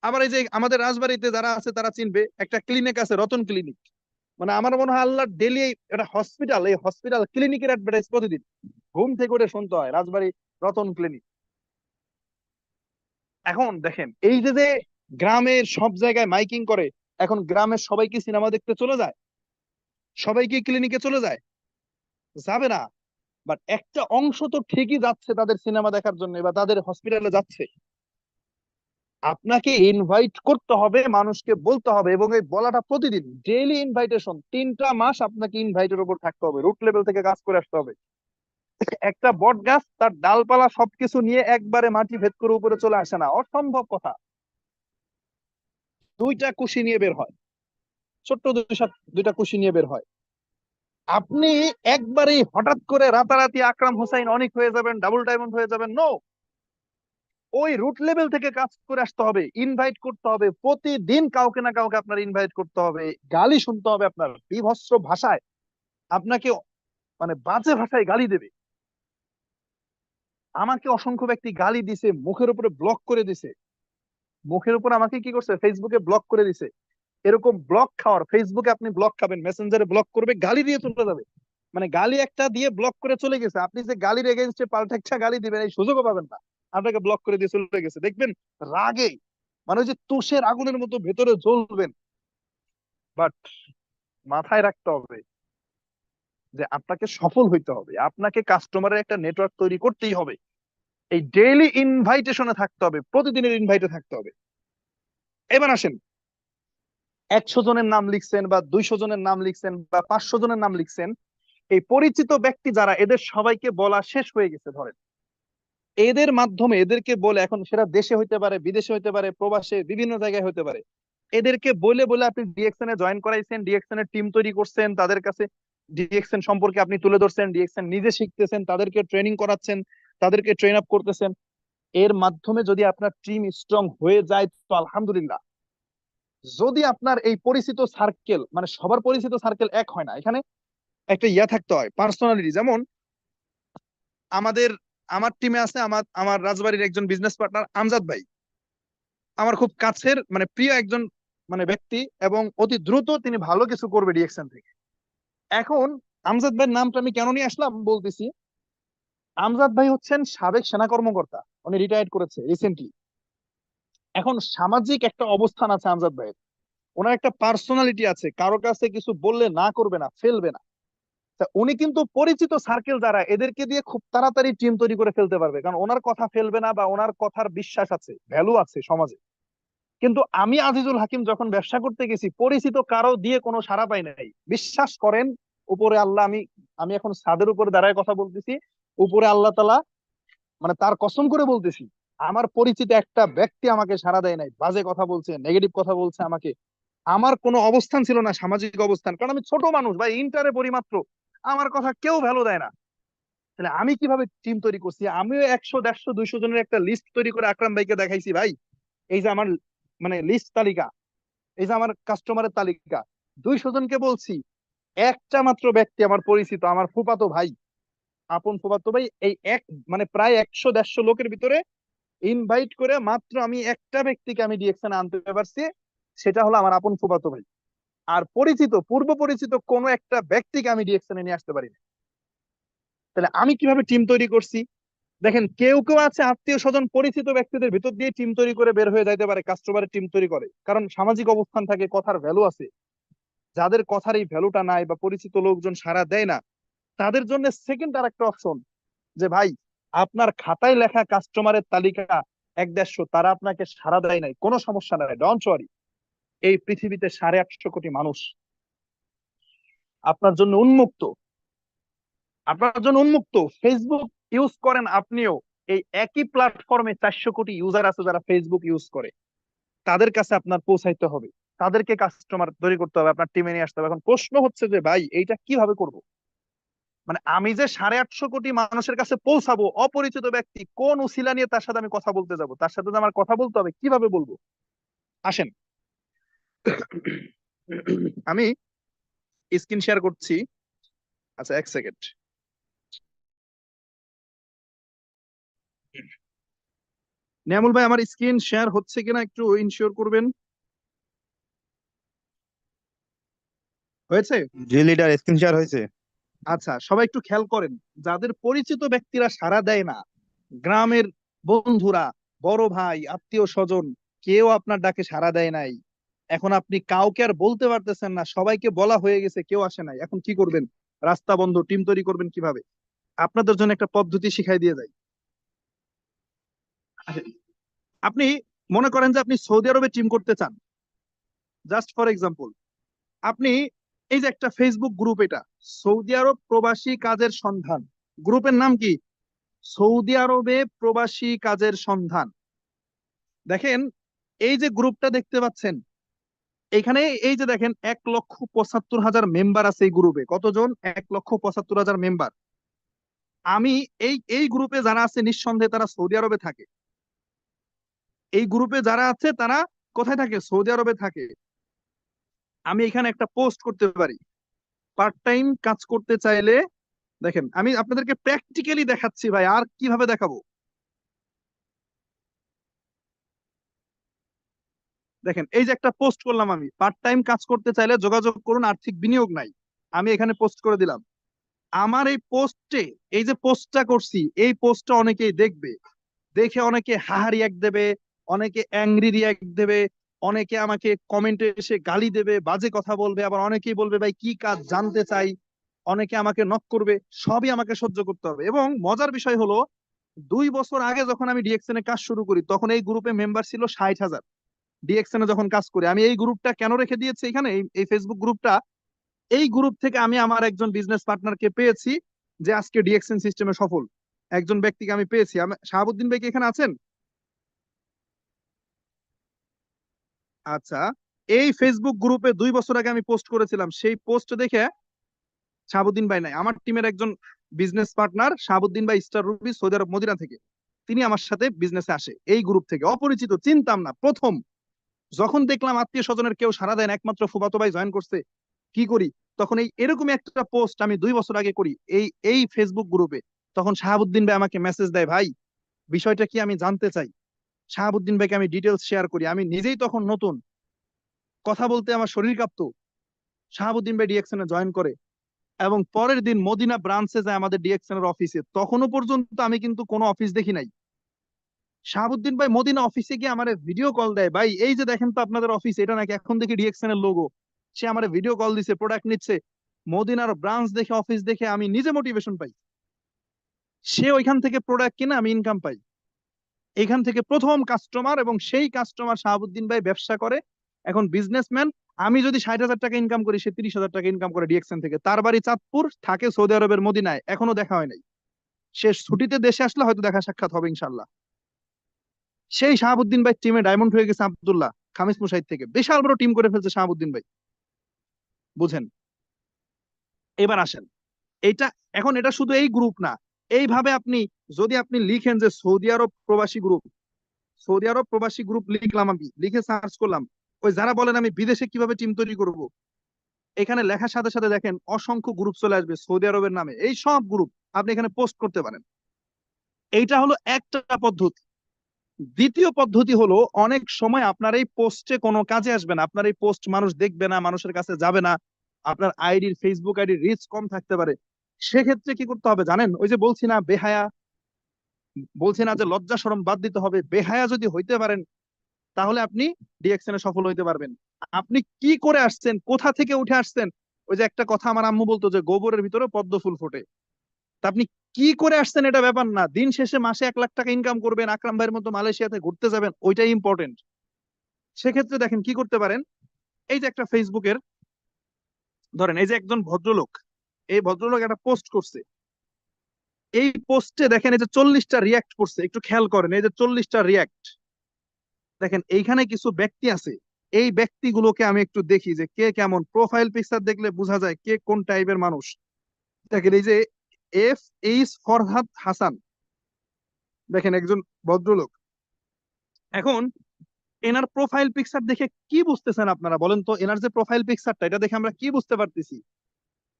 আবার এই যে আমাদের রাজবাড়িতে যারা আছে তারা চিনবে, একটা ক্লিনিক আছে, রতন ক্লিনিক। মানে আমার মনে হয় আল্লাহ ডেলি একটা হসপিটাল, এই হসপিটাল ক্লিনিকের অ্যাডভার্টাইজ প্রতিদিন ঘুম থেকে উঠে শুনতে হয়, রাজবাড়ি রতন ক্লিনিক। এখন দেখেন, এই যে যে গ্রামের সব জায়গায় মাইকিং করে, এখন গ্রামের সবাই কি সিনেমা দেখতে চলে যায়? সবাই কি ক্লিনিকে চলে যায়? যাবে না। বাট একটা অংশ তো ঠিকই যাচ্ছে তাদের সিনেমা দেখার জন্য, বা তাদের হসপিটালে যাচ্ছে। আপনাকে ইনভাইট করতে হবে, মানুষকে বলতে হবে, এবং এই বলাটা প্রতিদিন, ডেইলি ইনভাইটেশন। 3টা মাস আপনাকে ইনভাইটের উপর থাকতে হবে, রুট লেভেল থেকে কাজ করে আসতে হবে। একটা বট গাছ তার ডালপালা সবকিছু নিয়ে একবারে মাটি ভেদ করে উপরে চলে আসে না, অসম্ভব কথা। 2টা কুশি নিয়ে বের হয়, ছোট্ট 2টা কুশি নিয়ে বের হয়। আপনি একবারেই হঠাৎ করে রাতারাতি আকরাম হোসাইন অনেক হয়ে যাবেন, ডাবল ডায়মন্ড হয়ে যাবেন, নো। ওই রুট লেভেল থেকে কাজ করে আসতে হবে, ইনভাইট করতে হবে প্রতিদিন, কাউকে না কাউকে আপনার ইনভাইট করতে হবে। গালি শুনতে হবে আপনার, বিভৎস ভাষায় আপনাকে, মানে বাজে ভাষায় গালি দেবে। আমাকে অসংখ্য ব্যক্তি গালি দিছে, মুখের উপরে ব্লক করে দিছে, মুখের উপর আমাকে কি করছে, ফেসবুকে ব্লক করে দিছে। এরকম ব্লক খাওয়ার, ফেসবুকে আপনি ব্লক খাবেন, মেসেঞ্জারে ব্লক করবে, গালি দিয়ে চলে যাবে। মানে গালি একটা দিয়ে ব্লক করে চলে গেছে, আপনি যে গালির এগেনস্টে পাল্টা একটা গালি দিবেন এই সুযোগও পাবেন না, আপনাকে ব্লক করে দিয়ে চলে গেছে। দেখবেন রাগে, মানে ওই যে তুষের আগুনের মতো ভেতরে জ্বলবেন। বাট মাথায় রাখতে হবে যে আপনাকে সফল হইতে হবে, আপনাকে কাস্টমারের একটা নেটওয়ার্ক তৈরি করতেই হবে। এই ডেইলি ইনভাইটেশনে থাকতে হবে, প্রতিদিনের ইনভাইটে থাকতে হবে। এবার আসেন, 100 জনের নাম লিখছেন বা 200 জনের নাম লিখছেন বা 500 জনের নাম লিখছেন, এই পরিচিত ব্যক্তি যারা, এদের সবাইকে বলা শেষ হয়ে গেছে। ধরেন এদের মাধ্যমে, এদেরকে বলে, এখন সেটা দেশে হইতে পারে, বিদেশে হইতে পারে, প্রবাসে বিভিন্ন জায়গায় হইতে পারে, এদেরকে বলে বলে আপনি ডিএক্সএন এ জয়েন করাইছেন, ডিএক্সএন এর টিম তৈরি করছেন, তাদের কাছে ডিএক্সএন সম্পর্কে আপনি তুলে ধরছেন, ডিএক্সএন নিজে শিখতেছেন, তাদেরকে ট্রেনিং করাচ্ছেন, তাদেরকে ট্রেন আপ করতেছেন। এর মাধ্যমে যদি আপনার টিম স্ট্রং হয়ে যায় তো আলহামদুলিল্লাহ। যদি আপনার এই পরিচিত সার্কেল, মানে সবার পরিচিত সার্কেল এক হয় না, এখানে একটা থাকতে হয় পার্সোনালিটি। যেমন আমাদের আমার টিমে আছে আমার আমার রাজবাড়ির একজন বিজনেস পার্টনার আমজাদ ভাই, আমার খুব কাছের মানে প্রিয় একজন মানে ব্যক্তি, এবং অতি দ্রুত তিনি ভালো কিছু করবে ডিএকশন থেকে। এখন আমজাদ ভাইয়ের নামটা আমি কেন নিয়ে আসলাম বলতেছি। আমজাদ ভাই হচ্ছেন সাবেক সেনা কর্মকর্তা, উনি রিটায়ার্ড করেছে রিসেন্টলি। এখন সামাজিক একটা অবস্থান আছে আমজাদ ভাইয়ের, ওনার একটা পার্সোনালিটি আছে, কারো কাছে কিছু বললে না করবে না, ফেলবে না। তা উনি কিন্তু পরিচিত সার্কেল দ্বারা এদেরকে দিয়ে খুব তাড়াতাড়ি টিম তৈরি করে ফেলতে পারবে, কারণ ওনার কথা ফেলবে না বা ওনার কথার বিশ্বাস আছে, ভ্যালু আছে সমাজে। কিন্তু আমি আজিজুল হাকিম যখন ব্যবসা করতে গেছি, পরিচিত কারো দিয়ে কোনো সাড়া পাই নাই। বিশ্বাস করেন, উপরে আল্লাহ, আমি আমি এখন ছাদের উপরে দাঁড়ায় কথা বলতেছি, উপরে আল্লাহ তাআলা, মানে তার কসম করে বলতেছি, আমার পরিচিত একটা ব্যক্তি আমাকে সাড়া দেয় নাই, বাজে কথা বলছে, নেগেটিভ কথা বলছে আমাকে। আমার কোনো অবস্থান ছিল না, সামাজিক অবস্থান, কারণ আমি ছোট মানুষ ভাই, ইন্টারে পড়ি মাত্র, আমার কথা কেউ ভ্যালু দেয় না। তাহলে আমি কিভাবে টিম তৈরি করছি? আমিও 100, 150, 200 জনের একটা লিস্ট তৈরি করে আকরাম ভাইকে দেখাইছি, ভাই এই যে আমার মানে লিস্ট তালিকা, এই যে আমার কাস্টমারের তালিকা, 200 জনকে বলছি। একটা মাত্র ব্যক্তি আমার পরিচিত, আমার ফুফাতো ভাই, আপন ফুফাতো ভাই, এই এক মানে প্রায় 100, 150 লোকের ভিতরে ইনভাইট করে মাত্র আমি একটা ব্যক্তিকে আমি ডিএকশনে আনতে পারছি, সেটা হলো আমার আপন ফুফাতো ভাই। আর পরিচিত, পূর্ব পরিচিত কোনো একটা ব্যক্তিকে আমি ডিএকশনে নিয়ে আসতে পারি না। তাহলে আমি কিভাবে টিম তৈরি করছি? দেখেন, কেউ কেউ আছে আত্মীয় স্বজন পরিচিত ব্যক্তিদের ভিতর দিয়ে টিম তৈরি করে বের হয়ে যাইতে পারে, কাস্টমারের টিম তৈরি করে, কারণ সামাজিক অবস্থান থাকে, কথার ভ্যালু আছে। যাদের কথার এই ভ্যালুটা নাই বা পরিচিত লোকজন সাড়া দেয় না, তাদের জন্য সেকেন্ড আর একটা অপশন, যে ভাই আপনার খাতায় লেখা কাস্টমারের তালিকা 1-150, তারা আপনাকে সাড়া দেয় নাই, কোনো সমস্যা নাই, ডোন্ট ওয়ারি। এই পৃথিবীতে 850 কোটি মানুষ আপনার জন্য উন্মুক্ত, আপনার জন্য উন্মুক্ত। ফেসবুক ইউজ করেন আপনিও, এই একই প্ল্যাটফর্মে 400 কোটি ইউজার আছে যারা ফেসবুক ইউজ করে, তাদের কাছে আপনার পৌঁছাইতে হবে, তাদেরকে কাস্টমার তৈরি করতে হবে, আপনার টিমে নিয়ে আসতে হবে। এখন প্রশ্ন হচ্ছে যে ভাই এইটা কিভাবে করব? মানে আমি যে 850 কোটি মানুষের কাছে পৌঁছাবো, অপরিচিত ব্যক্তি কোন উসিলা নিয়ে তার সাথে আমি কথা বলতে যাব, তার সাথে যে আমার কথা বলতে হবে, কিভাবে বলবো? আসেন, আমি স্ক্রিন শেয়ার করছি। আচ্ছা, 1 সেকেন্ড। নিয়ামুল ভাই, আমার স্ক্রিন শেয়ার হচ্ছে কিনা একটু ইনশিওর করবেন। হয়েছে? জি লিডার, স্ক্রিন শেয়ার হয়েছে। আচ্ছা, সবাই একটু খেয়াল করেন, যাদের পরিচিত ব্যক্তিরা সাড়া দেয় না, গ্রামের বন্ধুরা, বড় ভাই, আত্মীয় স্বজন, কেউ আপনার ডাকে সাড়া দেয় নাই, এখন আপনি কাউকে আর বলতে পারতেছেন না, সবাইকে বলা হয়ে গেছে, কেউ আসে নাই, এখন কি করবেন? রাস্তা বন্ধ, টিম তৈরি করবেন কিভাবে? আপনাদের জন্য একটা পদ্ধতি শিখাই দিয়ে যাই। আপনি মনে করেন যে আপনি সৌদি আরবে টিম করতে চান, জাস্ট ফর এক্সাম্পল, আপনি এই যে একটা ফেসবুক গ্রুপ, এটা সৌদি আরব প্রবাসী কাজের সন্ধান, গ্রুপের নাম কি? সৌদি আরবে প্রবাসী কাজের সন্ধান। দেখেন, এই যে গ্রুপটা দেখতে পাচ্ছেন, এখানে এই যে দেখেন 1,75,000 মেম্বার আছে এই গ্রুপে। কতজন? 1,75,000 মেম্বার। আমি এই এই গ্রুপে যারা আছে, নিঃসন্দেহে তারা সৌদি আরবে থাকে। এই গ্রুপে যারা আছে তারা কোথায় থাকে? সৌদি আরবে থাকে। আমি এখানে একটা পোস্ট করতে পারি, পার্ট টাইম কাজ করতে চাইলে। দেখেন, আমি আপনাদেরকে প্র্যাকটিক্যালি দেখাচ্ছি ভাই, আর কিভাবে দেখাবো? দেখেন, এই যে একটা পোস্ট করলাম, আমি পার্ট টাইম কাজ করতে চাইলে যোগাযোগ করুন, আর্থিক বিনিয়োগ নাই, আমি এখানে পোস্ট করে দিলাম। আমার এই পোস্টে, এই যে পোস্টটা করছি, এই পোস্টটা অনেকেই দেখবে, দেখে অনেকে হাহা রিয়াক্ট দেবে, অনেকে অ্যাংরি রিয়াক্ট দেবে, অনেকে আমাকে কমেন্টে এসে গালি দেবে, বাজে কথা বলবে, আবার অনেকেই বলবে ভাই কি কাজ জানতে চাই, অনেকে আমাকে নক করবে, সবই আমাকে সহ্য করতে হবে। এবং মজার বিষয় হলো, 2 বছর আগে যখন আমি ডিএক্সএন এ কাজ শুরু করি, তখন এই গ্রুপে মেম্বার ছিল 60,000। ডিএক্সএন এ যখন কাজ করি, আমি এই গ্রুপটা কেন রেখে দিয়েছি এখানে, এই ফেসবুক গ্রুপটা, এই গ্রুপ থেকে আমি আমার একজন বিজনেস পার্টনারকে পেয়েছি, যে আজকে ডিএক্সএন সিস্টেমে সফল একজন ব্যক্তিকে আমি পেয়েছি। শাহাবুদ্দিন ভাই কি এখানে আছেন? আচ্ছা, এই ফেসবুক গ্রুপে 2 বছর আগে আমি পোস্ট করেছিলাম, সেই পোস্ট দেখে শাহাবুদ্দিন ভাই নাই, আমার টিমের একজন বিজনেস পার্টনার শাহাবুদ্দিন ভাই, স্টার রুবি, সৌদি আরব মদিনা থেকে, তিনি আমার সাথে বিজনেসে আসে, এই গ্রুপ থেকে, অপরিচিত, চিনতাম না, প্রথম। যখন দেখলাম আত্মীয় স্বজনের কেউ সাড়া দেয় না, একমাত্র ফুফাতো ভাই জয়েন করছে, কি করি? তখন এই এরকমই একটা পোস্ট আমি 2 বছর আগে করি এই এই ফেসবুক গ্রুপে। তখন শাহাবুদ্দিন ভাই আমাকে মেসেজ দেয়, ভাই বিষয়টা কি আমি জানতে চাই। শাহাবুদ্দিন ভাইকে আমি ডিটেলস শেয়ার করি, আমি নিজেই তখন নতুন, কথা বলতে আমার শরীর কাঁপতো। শাহাবুদ্দিন ভাই ডিএক্সএন এ জয়েন করে এবং পরের দিন মদিনা ব্রাঞ্চে যায় আমাদের ডিএক্সএন এর অফিসে। তখনও পর্যন্ত আমি কিন্তু কোনো অফিস দেখি নাই। শাহাবুদ্দিন ভাই মদিনা অফিসে গিয়ে আমার ভিডিও কল দেয়, ভাই এই যে দেখেন তো আপনাদের অফিস, এটা নাকি এখন দেখি ডিএক্সএন এর লোগো। সে আমার ভিডিও কল দিছে, প্রোডাক্ট নিচ্ছে। মদিনার ব্রাঞ্চ দেখে, অফিস দেখে আমি নিজে মোটিভেশন পাই। সে ওইখান থেকে প্রোডাক্ট কিনে আমি ইনকাম পাই। এখান থেকে প্রথম কাস্টমার, এবং সেই কাস্টমার শাহাবুদ্দিন ভাই ব্যবসা করে, এখন বিজনেসম্যান। আমি যদি 60,000 টাকা ইনকাম করি, সে 30,000 টাকা ইনকাম করে ডিএক্সএন থেকে। তার বাড়ি চাঁদপুর, থাকে সৌদি আরবের মদিনায়, এখনো দেখা হয় নাই। সে ছুটিতে দেশে আসলে হয়তো দেখা সাক্ষাৎ হবে ইনশাল্লাহ। সেই শাহাবুদ্দিন ভাই টিমে ডায়মন্ড হয়ে গেছে আব্দুল্লাহ খামিস মুশাহিদ থেকে, বিশাল বড় টিম করে ফেলছে শাহাবুদ্দিন ভাই। বুঝেন? এবার আসেন, এটা, এখন এটা শুধু এই গ্রুপ না। এইভাবে আপনি, যদি আপনি লিখেন যে সৌদি আরব প্রবাসী গ্রুপ, সৌদি আরব প্রবাসী গ্রুপ লিখলাম, আমি লিখে সার্চ করলাম, ওই যারা বলেন আমি বিদেশে কিভাবে টিম তৈরি করব, এখানে লেখার সাথে সাথে দেখেন অসংখ্য গ্রুপ চলে আসবে সৌদি আরবের নামে। এই সব গ্রুপ আপনি এখানে পোস্ট করতে পারেন। এইটা হলো একটা পদ্ধতি। দ্বিতীয় পদ্ধতি হলো, অনেক সময় আপনার এই পোস্টে কোনো কাজে আসবে না, আপনার এই পোস্ট মানুষ দেখবে না, মানুষের কাছে যাবে না, আপনার আইডির, ফেসবুক আইডির রিচ কম থাকতে পারে। সেক্ষেত্রে কি করতে হবে জানেন? ওই যে বলছি না বেহায়া, বলছি না যে লজ্জা শরম বাদ দিতে হবে, বেহায়া যদি হইতে পারেন তাহলে আপনি ডিএক্সএন এ সফল হইতে পারবেন। আপনি কি করে আসছেন, কোথা থেকে উঠে আসছেন? ওই যে একটা কথা আমার আম্মু বলতো যে গোবরের ভিতরে পদ্ম ফুল ফোটে। তা আপনি কি করে আসছেন এটা ব্যাপার না, দিন শেষে মাসে 1 লাখ টাকা ইনকাম করবেন, আকরাম ভাইয়ের মতো মালয়েশিয়াতে ঘুরতে যাবেন, ওইটাই ইম্পর্টেন্ট। সেক্ষেত্রে দেখেন কি করতে পারেন। এই যে একটা ফেসবুকের, ধরেন এই যে একজন ভদ্রলোক, এই ভদ্রলোক একটা পোস্ট করছে। এই পোস্টে দেখেন এই যে 40টা রিয়াক্ট করছে, একটু খেয়াল করেন, এই যে 40টা রিয়াক্ট। দেখেন এইখানে কিছু ব্যক্তি আছে, এই ব্যক্তিগুলোকে আমি একটু দেখি যে কে কেমন। প্রোফাইল পিকচার দেখলে বোঝা যায় কে কোন টাইপের মানুষ। দেখেন এই যে এইচ ফরহাদ হাসান, দেখেন একজন ভদ্রলোক। এখন এনার প্রোফাইল পিকচার দেখে কি বুঝতেছেন আপনারা বলেন তো? এনার যে প্রোফাইল পিকচারটা, এটা দেখে আমরা কি বুঝতে পারতেছি?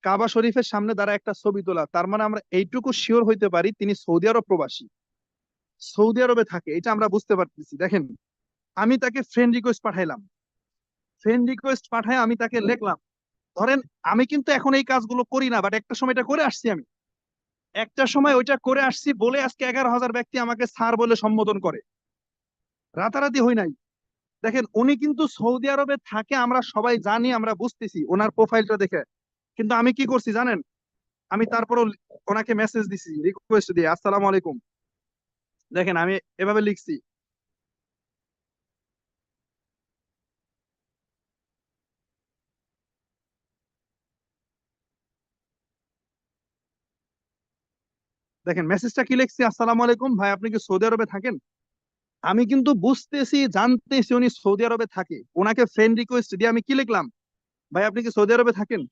কাবা শরীফের সামনে দাঁড়া একটা ছবি তোলা, তার মানে আমরা এইটুকু শিওর হইতে পারি তিনি সৌদি আরব প্রবাসী, সৌদি আরবে থাকে, এটা আমরা বুঝতে পারতেছি। দেখেন, আমি তাকে ফ্রেন্ড রিকোয়েস্ট পাঠাইলাম, ফ্রেন্ড রিকোয়েস্ট পাঠায় আমি তাকে লিখলাম। ধরেন আমি কিন্তু এখন এই কাজগুলো করি না, বাট একটা সময় এটা করে আসছি আমি, একটা সময় ওইটা করে আসছি বলে আজকে 11,000 ব্যক্তি আমাকে স্যার বলে সম্বোধন করে। রাতারাতি হই নাই। দেখেন উনি কিন্তু সৌদি আরবে থাকে, আমরা সবাই জানি, আমরা বুঝতেছি ওনার প্রোফাইলটা দেখে। কিন্তু আমি কি করছি জানেন? আমি তারপরও ওনাকে মেসেজ দিছি, রিকোয়েস্ট দিয়ে, আসসালামু আলাইকুম। দেখেন আমি এভাবে লিখছি, দেখেন মেসেজটা কি লিখছি, আসসালামু আলাইকুম ভাই, আপনি কি সৌদি আরবে থাকেন? আমি কিন্তু বুঝতেছি, জানতেছি উনি সৌদি আরবে থাকে। ওনাকে ফ্রেন্ড রিকোয়েস্ট দিয়ে আমি কি লিখলাম, ভাই আপনি কি সৌদি আরবে থাকেন?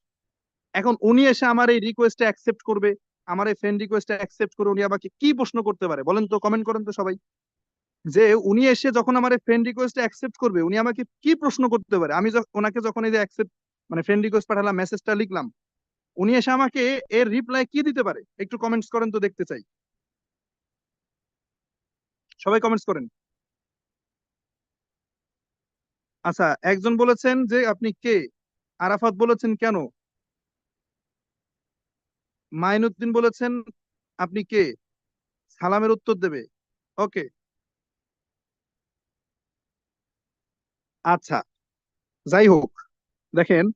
এখন উনি এসে আমার এই রিকোয়েস্টটা অ্যাকসেপ্ট করবে, আমার এই ফ্রেন্ড রিকোয়েস্টটা অ্যাকসেপ্ট করে উনি আমাকে কি প্রশ্ন করতে পারে বলেন তো? কমেন্ট করেন তো সবাই, যে উনি এসে যখন আমার ফ্রেন্ড রিকোয়েস্ট অ্যাকসেপ্ট করবে, উনি আমাকে কি প্রশ্ন করতে পারে? আমি ওনাকে যখন এই যে অ্যাকসেপ্ট, মানে ফ্রেন্ড রিকোয়েস্ট পাঠালাম, মেসেজটা লিখলাম, উনি এসে আমাকে এর রিপ্লাই কি দিতে পারে? একটু কমেন্টস করেন তো, দেখতে চাই। সবাই কমেন্টস করেন। আচ্ছা, একজন বলেছেন যে আপনি কে, আরাফাত বলেছেন কেন, মাইনুদ্দিন বলেছেন আপনি কে, সালামের উত্তর দেবে। ওকে, আচ্ছা, যাই হোক, দেখেন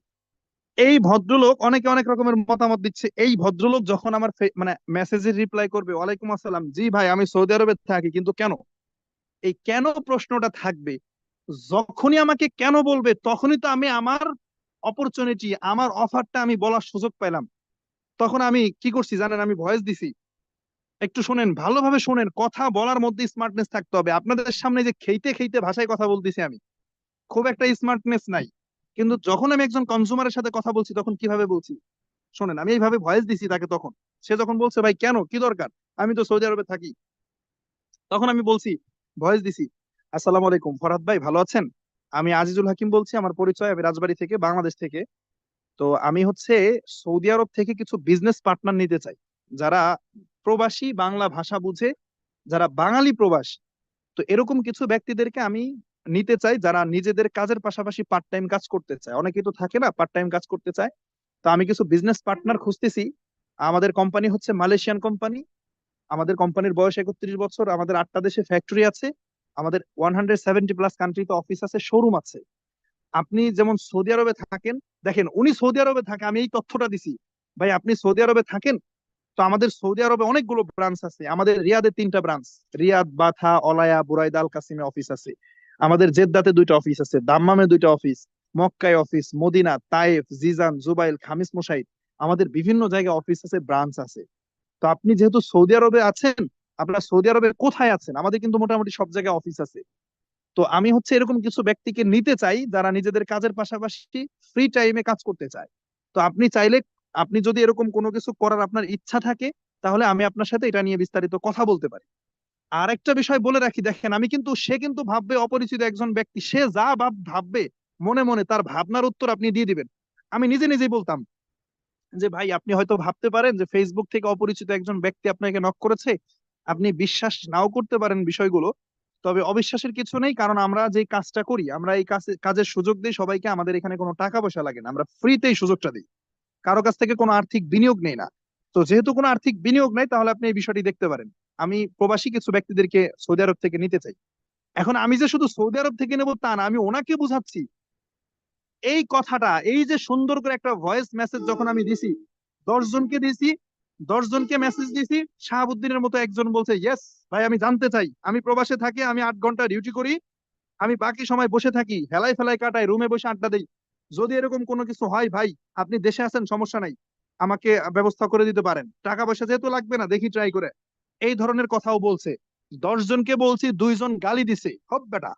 এই ভদ্রলোক, অনেকে অনেক রকমের মতামত দিচ্ছে। এই ভদ্রলোক যখন আমার মানে মেসেজের রিপ্লাই করবে, ওয়ালাইকুম আসসালাম, জি ভাই আমি সৌদি আরবে থাকি, কিন্তু কেন, এই কেন প্রশ্নটা থাকবে। যখনই আমাকে কেন বলবে, তখনই তো আমি আমার অপরচুনিটি, আমার অফারটা আমি বলার সুযোগ পেলাম। তখন আমি কি করছি জানেন? আমি ভয়েস দিছি। একটু শোনেন, ভালোভাবে শোনেন, কথা বলার মধ্যে স্মার্টনেস থাকতে হবে। আপনাদের সামনে যে খেইতে খেইতে ভাষায় কথা বলতেছি আমি, খুব একটা স্মার্টনেস নাই। কিন্তু যখন আমি একজন কনজিউমারের সাথে কথা বলছি, তখন কিভাবে বলছি শোনেন। আমি এইভাবে ভয়েস দিছি তাকে, তখন সে যখন বলছে ভাই কেন, কি দরকার, আমি তো সৌদি আরবে থাকি, তখন আমি বলছি, ভয়েস দিছি, আসসালামু আলাইকুম ফরহাদ ভাই, ভালো আছেন? আমি আজিজুল হাকিম বলছি, আমার পরিচয়, আমি রাজবাড়ী থেকে, বাংলাদেশ থেকে। তো আমি হচ্ছে সৌদি আরব থেকে কিছু বিজনেস পার্টনার নিতে চাই, যারা প্রবাসী, বাংলা ভাষা বুঝে, যারা বাঙালি প্রবাসী। তো এরকম কিছু ব্যক্তিদেরকে আমি নিতে চাই, যারা নিজেদের কাজের পাশাপাশি পার্ট টাইম কাজ করতে চায়। অনেকেই তো থাকে না, পার্ট টাইম কাজ করতে চায়। তো আমি কিছু বিজনেস পার্টনার খুঁজতেছি। আমাদের কোম্পানি হচ্ছে মালয়েশিয়ান কোম্পানি। আমাদের কোম্পানির বয়স 31 বছর। আমাদের 8টা দেশে ফ্যাক্টরি আছে। আমাদের 170+ কান্ট্রিতে অফিস আছে, শোরুম আছে। আপনি যেমন সৌদি আরবে থাকেন, দেখেন উনি সৌদি আরবে থাকে, আমি এই তথ্যটা দিছি। ভাই আপনি সৌদি আরবে থাকেন, তো আমাদের সৌদি আরবে অনেকগুলো ব্রাঞ্চ আছে। আমাদের রিয়াদে 3টা ব্রাঞ্চ, রিয়াদ, বাথা, অলায়া, বুরাইদা, আল কাসিমে অফিস আছে। আমাদের জেদ্দাতে 2টা অফিস আছে, দাম্মামে 2টা অফিস, মক্কায় office, Medina, Taif, Jizan, Jubail, Khamis Mushait. আমাদের বিভিন্ন জায়গায় অফিস আছে, ব্রাঞ্চ আছে। তো আপনি যেহেতু সৌদি আরবে আছেন, আপনার সৌদি আরবে কোথায় আছেন? আমাদের কিন্তু মোটামুটি সব জায়গায় অফিস আছে। তো আমি হচ্ছে এরকম কিছু ব্যক্তিকে নিতে চাই, যারা নিজেদের কাজের পাশাপাশি ফ্রি টাইমে কাজ করতে চায়। তো আপনি চাইলে, আপনি যদি এরকম কোনো কিছু করার আপনার ইচ্ছা থাকে, তাহলে আমি আপনার সাথে এটা নিয়ে বিস্তারিত কথা বলতে পারি। আর একটা বিষয় বলে রাখি, দেখেন আমি কিন্তু, সে কিন্তু ভাববে অপরিচিত একজন ব্যক্তি, সে যা ভাববে মনে মনে, তার ভাবনার উত্তর আপনি দিয়ে দিবেন। আমি নিজে নিজেই বলতাম যে ভাই, আপনি হয়তো ভাবতে পারেন যে ফেসবুক থেকে অপরিচিত একজন ব্যক্তি আপনাকে নক করেছে। আপনি বিশ্বাস নাও করতে পারেন বিষয়গুলো, তবে অবিশ্বাসের কিছু নেই। কারণ আমরা যে কাজটা করি, আমরা এই কাজের সুযোগ দিই সবাইকে। আমাদের এখানে কোনো টাকা পয়সা লাগে না, আমরা ফ্রিতেই সুযোগটা দিই, কারো কাছ থেকে কোনো আর্থিক বিনিয়োগ নেই না। তো যেহেতু কোনো আর্থিক বিনিয়োগ নাই, তাহলে আপনি এই বিষয়টি দেখতে পারেন। আমি প্রবাসী কিছু ব্যক্তিদেরকে সৌদি আরব থেকে নিতে চাই। এখন আমি যে শুধু সৌদি আরব থেকে নেবো তা না, আমি ওনাকে বুঝাচ্ছি এই কথাটা। এই যে সুন্দর করে একটা ভয়েস মেসেজ যখন আমি দিছি, 10 জনকে দিছি, 10 জনকে মেসেজ দিছি, শাহাবুদ্দিনের মতো একজন বলছে ইয়েস ভাই, আমি জানতে চাই। আমি প্রবাসে থাকি, আমি 8 ঘন্টা ডিউটি করি, আমি বাকি সময় বসে থাকি, হেলাই ফেলাই কাটাই, রুমে বসে আড্ডা দেই। যদি এরকম কোনো কিছু হয় ভাই, আপনি দেশে আছেন, সমস্যা নাই, আমাকে ব্যবস্থা করে দিতে পারেন। টাকা পয়সা যেহেতু লাগবে না, দেখি ট্রাই করে। এই ধরনের কথাও বলছে। 10 জনকে বলছি, 2 জন গালি দিছে, হব বেটা,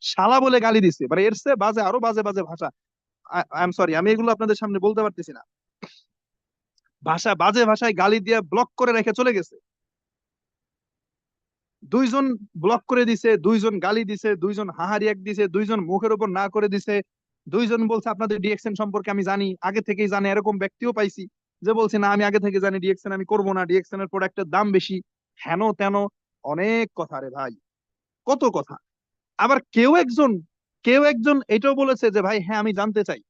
শালা বলে গালি দিছে। মানে এর চেয়ে বাজে, আরো বাজে বাজে ভাষা। আই এম সরি, আমি এগুলো আপনাদের সামনে বলতে পারতেছি না। বাজে ভাষায় গালি দিয়ে ব্লক করে রেখে চলে গেছে। 2 জন ব্লক করে দিছে, 2 জন গালি দিছে, 2 জন হাহা রিয়াক্ট দিছে, 2 জন মুখের উপর না করে দিছে। 2 জন বলছে আপনাদের ডিএক্সএন সম্পর্কে আমি জানি, আগে থেকেই জানি। এরকম ব্যক্তিও পাইছি যে বলছে না, আমি আগে থেকে জানি ডিএক্সএন আমি করবো না, ডিএক্সএন এর প্রোডাক্টের দাম বেশি, হেন তেন, অনেক কথা রে ভাই, কত কথা। আবার কেউ একজন এটাও বলেছে যে ভাই হ্যাঁ আমি জানতে চাই।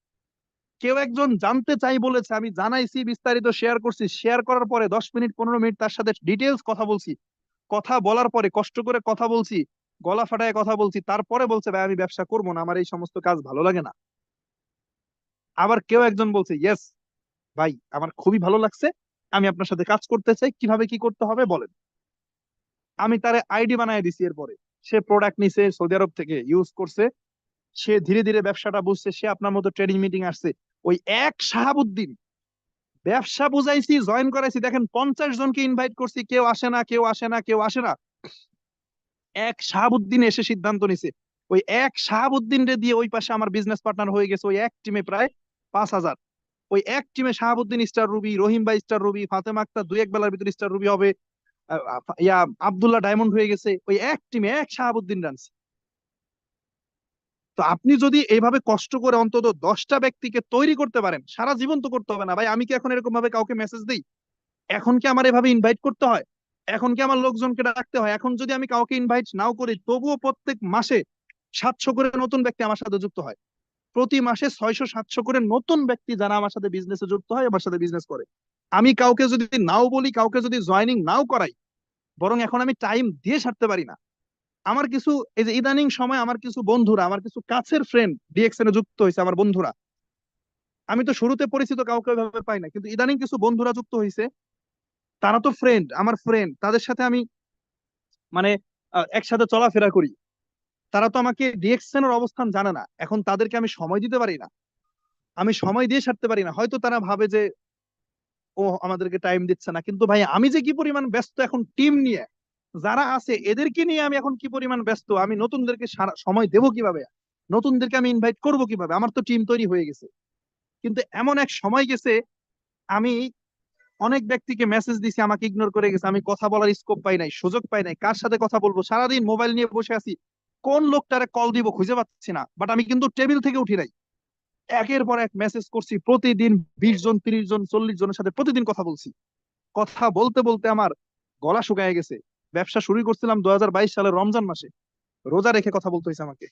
কেউ একজন জানতে চাই বলেছে, আমি জানাইছি, বিস্তারিত শেয়ার করছি। শেয়ার করার পরে 10 মিনিট 15 মিনিট তার সাথে ডিটেলস কথা বলছি। কথা বলার পরে কষ্ট করে কথা বলছি, গলা ফাটায় কথা বলছি, তারপরে বলছে ভাই আমি ব্যবসা করবো না, আমার এই সমস্ত কাজ ভালো লাগে না। আবার কেউ একজন বলছে ইয়েস ভাই, আমার খুবই ভালো লাগছে, আমি আপনার সাথে কাজ করতে চাই, কিভাবে কি করতে হবে বলেন। আমি তারে আইডি বানায় দিছি। এরপরে সে প্রোডাক্ট নিছে, সৌদি আরব থেকে ইউজ করছে, সে ধীরে ধীরে ব্যবসাটা বুঝছে, সে আপনার মতো ট্রেডিং মিটিং আসছে। ওই এক শাহাবুদ্দিন, ব্যবসা বুঝাইছি, জয়েন করাইছি, দেখেন 50 জনকে ইনভাইট করছি, কেউ আসে না, কেউ আসে না, কেউ আসে না। এক শাহাবুদ্দিন এসে সিদ্ধান্ত নিছে। ওই এক শাহাবুদ্দিন রে দিয়ে ওই পাশে আমার বিজনেস পার্টনার হয়ে গেছে, ওই এক টিমে প্রায় 5,000। ওই এক টিমে শাহাবুদ্দিন স্টার রুবি, রহিম ভাই স্টার রুবি, ফাতেমা আক্তার 2-1 বেলার ভিতরে স্টার রুবি হবে, ইয়া আব্দুল্লাহ ডায়মন্ড হয়ে গেছে। ওই এক টিমে এক শাহাবুদ্দিন রানছে। তো আপনি যদি এইভাবে কষ্ট করে অন্তত 10টা ব্যক্তিকে তৈরি করতে পারেন, সারা জীবন তো করতে হবে না ভাই। আমি কি এখন এরকম ভাবে কাউকে মেসেজ দিই? এখন কি আমার এভাবে ইনভাইট করতে হয়? এখন কি আমার লোকজনকে ডাকতে হয়? এখন যদি আমি কাউকে ইনভাইট নাও করি, তবুও প্রত্যেক মাসে 700 করে নতুন ব্যক্তি আমার সাথে যুক্ত হয়। প্রতি মাসে 600-700 করে নতুন ব্যক্তি যারা আমার সাথে বিজনেসে যুক্ত হয়, আমার সাথে বিজনেস করে। আমি কাউকে যদি নাও বলি, কাউকে যদি জয়নিং নাও করাই, বরং এখন আমি টাইম দিয়ে ছাড়তে পারি না। আমার কিছু, এই যে ইদানিং সময় আমার কিছু বন্ধুরা, আমার কিছু কাছের ফ্রেন্ড ডিএক্সএন এ যুক্ত হয়েছে, আমার বন্ধুরা। আমি তো শুরুতে পরিচিত কাউকে ওইভাবে পাই না, কিন্তু ইদানিং কিছু বন্ধুরা যুক্ত হয়েছে। তারা তো ফ্রেন্ড, আমার ফ্রেন্ড, তাদের সাথে আমি মানে একসাথে চলাফেরা করি। তারা তো আমাকে ডিএক্সএন এর অবস্থান জানে না। এখন তাদেরকে আমি সময় দিতে পারি না, আমি সময় দিয়ে ছাড়তে পারি না। হয়তো তারা ভাবে যে ও আমাদেরকে টাইম দিচ্ছে না, কিন্তু ভাই আমি যে কি পরিমাণ ব্যস্ত এখন টিম নিয়ে, যারা আছে এদেরকে নিয়ে আমি এখন কি পরিমাণ ব্যস্ত। আমি নতুনদেরকে সময় দেবো কিভাবে? নতুনদেরকে আমি ইনভাইট করবো কিভাবে? আমার তো টিম তৈরি হয়ে গেছে। কিন্তু এমন এক সময় গেছে, আমি অনেক ব্যক্তিকে মেসেজ দিছি, আমাকে ইগনোর করে গেছে। আমি কথা বলার স্কোপ পাই নাই, সুযোগ পাই নাই, কার সাথে কথা বলবো? সারাদিন মোবাইল নিয়ে বসে আছি, কোন লোকটারে কল দিব খুঁজে পাচ্ছি না, বাট আমি কিন্তু টেবিল থেকে উঠি নাই, একের পর এক মেসেজ করছি, প্রতিদিন 20 জন 30 জন 40 জনের সাথে প্রতিদিন কথা বলছি। কথা বলতে বলতে আমার গলা শুকায় গেছে। ব্যবসা শুরু করছিলাম 2022 সালের রমজান মাসে, রোজা রেখে কথা বলতে হয়েছে আমাকে।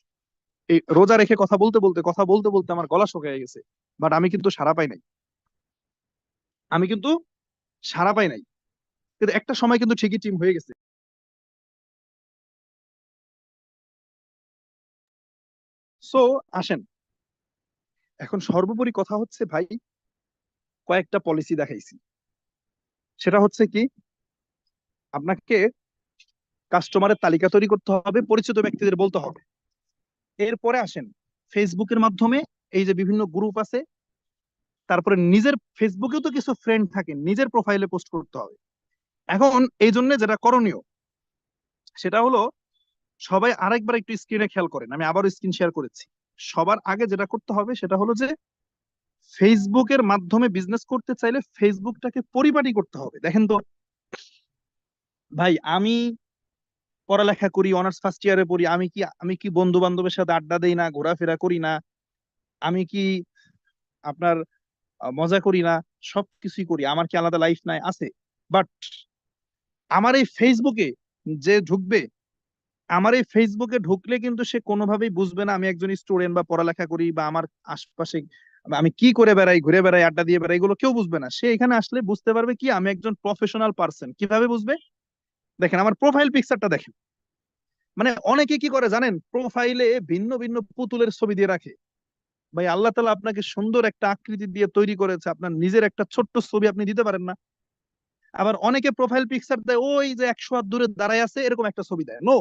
এই রোজা রেখে কথা বলতে বলতে আমার গলা শুকিয়ে গেছে, বাট আমি কিন্তু সাড়া পাই নাই। আমি কিন্তু সাড়া পাই নাই, কিন্তু একটা সময় কিন্তু ঠিকই টিম হয়ে গেছে। সো আসেন, এখন সর্বোপরি কথা হচ্ছে ভাই, কয়েকটা পলিসি দেখাইছি। সেটা হচ্ছে কি, আপনাকে কাস্টমারের তালিকা তৈরি করতে হবে, পরিচিত ব্যক্তিদের বলতে হবে। এরপরে আসেন, ফেসবুকের মাধ্যমে এই যে বিভিন্ন গ্রুপ আছে, তারপরে নিজের ফেসবুকেও তো কিছু ফ্রেন্ড থাকে, নিজের প্রোফাইলে পোস্ট করতে হবে। এখন এই জন্য যেটা করণীয় সেটা হলো, সবাই আরেকবার একটু স্ক্রিনে খেয়াল করেন, আমি আবারও স্ক্রিন শেয়ার করেছি। সবার আগে যেটা করতে হবে সেটা হলো যে, ফেসবুকের মাধ্যমে বিজনেস করতে চাইলে ফেসবুকটাকে পরিপাটি করতে হবে। দেখেন তো ভাই, আমি পড়ালেখা করি, অনার্স ফার্স্ট ইয়ারে পড়ি, আমি কি বন্ধু বান্ধবের সাথে আড্ডা দেই না, ঘোরাফেরা করি না? আমি কি আপনার মজা করি না? সবকিছুই করি। আমার কি আলাদা লাইফ নাই? আছে। বাট আমার এই ফেসবুকে যে ঢুকবে, আমার এই ফেসবুকে ঢুকলে কিন্তু সে কোনোভাবেই বুঝবে না আমি একজন স্টুডেন্ট বা পড়ালেখা করি, বা আমার আশপাশে আমি কি করে বেড়াই, ঘুরে বেড়াই, আড্ডা দিয়ে বেড়াই, এগুলো কেউ বুঝবে না। সে এখানে আসলে বুঝতে পারবে কি আমি একজন প্রফেশনাল পার্সন। কিভাবে বুঝবে? দেখেন আমার প্রোফাইল পিকচারটা দেখেন। মানে অনেকে কি করে জানেন, প্রোফাইলে ভিন্ন ভিন্ন পুতুলের ছবি দিয়ে রাখে। ভাই আল্লাহ তাআলা আপনাকে সুন্দর একটা আকৃতি দিয়ে তৈরি করেছে, আপনার নিজের একটা ছোট্ট ছবি আপনি দিতে পারেন না? আবার অনেকে প্রোফাইল পিকচার দেয় ওই যে 100 হাত দূরে দাঁড়ায় আছে এরকম একটা ছবি দেয়। নো,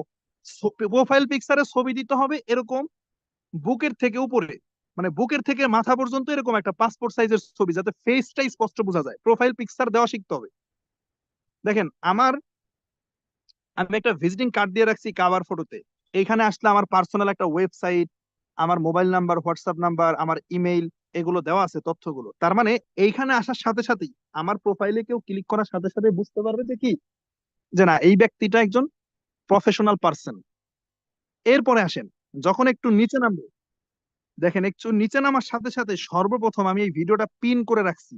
প্রোফাইল পিকচারে ছবি দিতে হবে এরকম বুকের থেকে উপরে, মানে বুকের থেকে মাথা পর্যন্ত এরকম একটা পাসপোর্ট সাইজের ছবি, যাতে ফেসটাই স্পষ্ট বোঝা যায়। প্রোফাইল পিকচার দেওয়া শিখতে হবে। দেখেন আমি একটা ভিজিটিং কার্ড দিয়ে রাখছি কাভার ফটোতে। এইখানে আসলে আমার পার্সোনাল একটা ওয়েবসাইট, আমার মোবাইল নাম্বার, হোয়াটসঅ্যাপ নাম্বার, আমার ইমেইল, এগুলো দেওয়া আছে তথ্যগুলো। তার মানে এইখানে আসার সাথে সাথেই আমার প্রোফাইলে কেউ ক্লিক করার সাথে সাথে বুঝতে পারবে যে কি, যে না, এই ব্যক্তিটা একজন প্রফেশনাল পার্সন। এরপরে আসেন, যখন একটু নিচে নামবো, দেখেন একটু নিচে নামার সাথে সাথে সর্বপ্রথম আমি এই ভিডিওটা পিন করে রাখছি।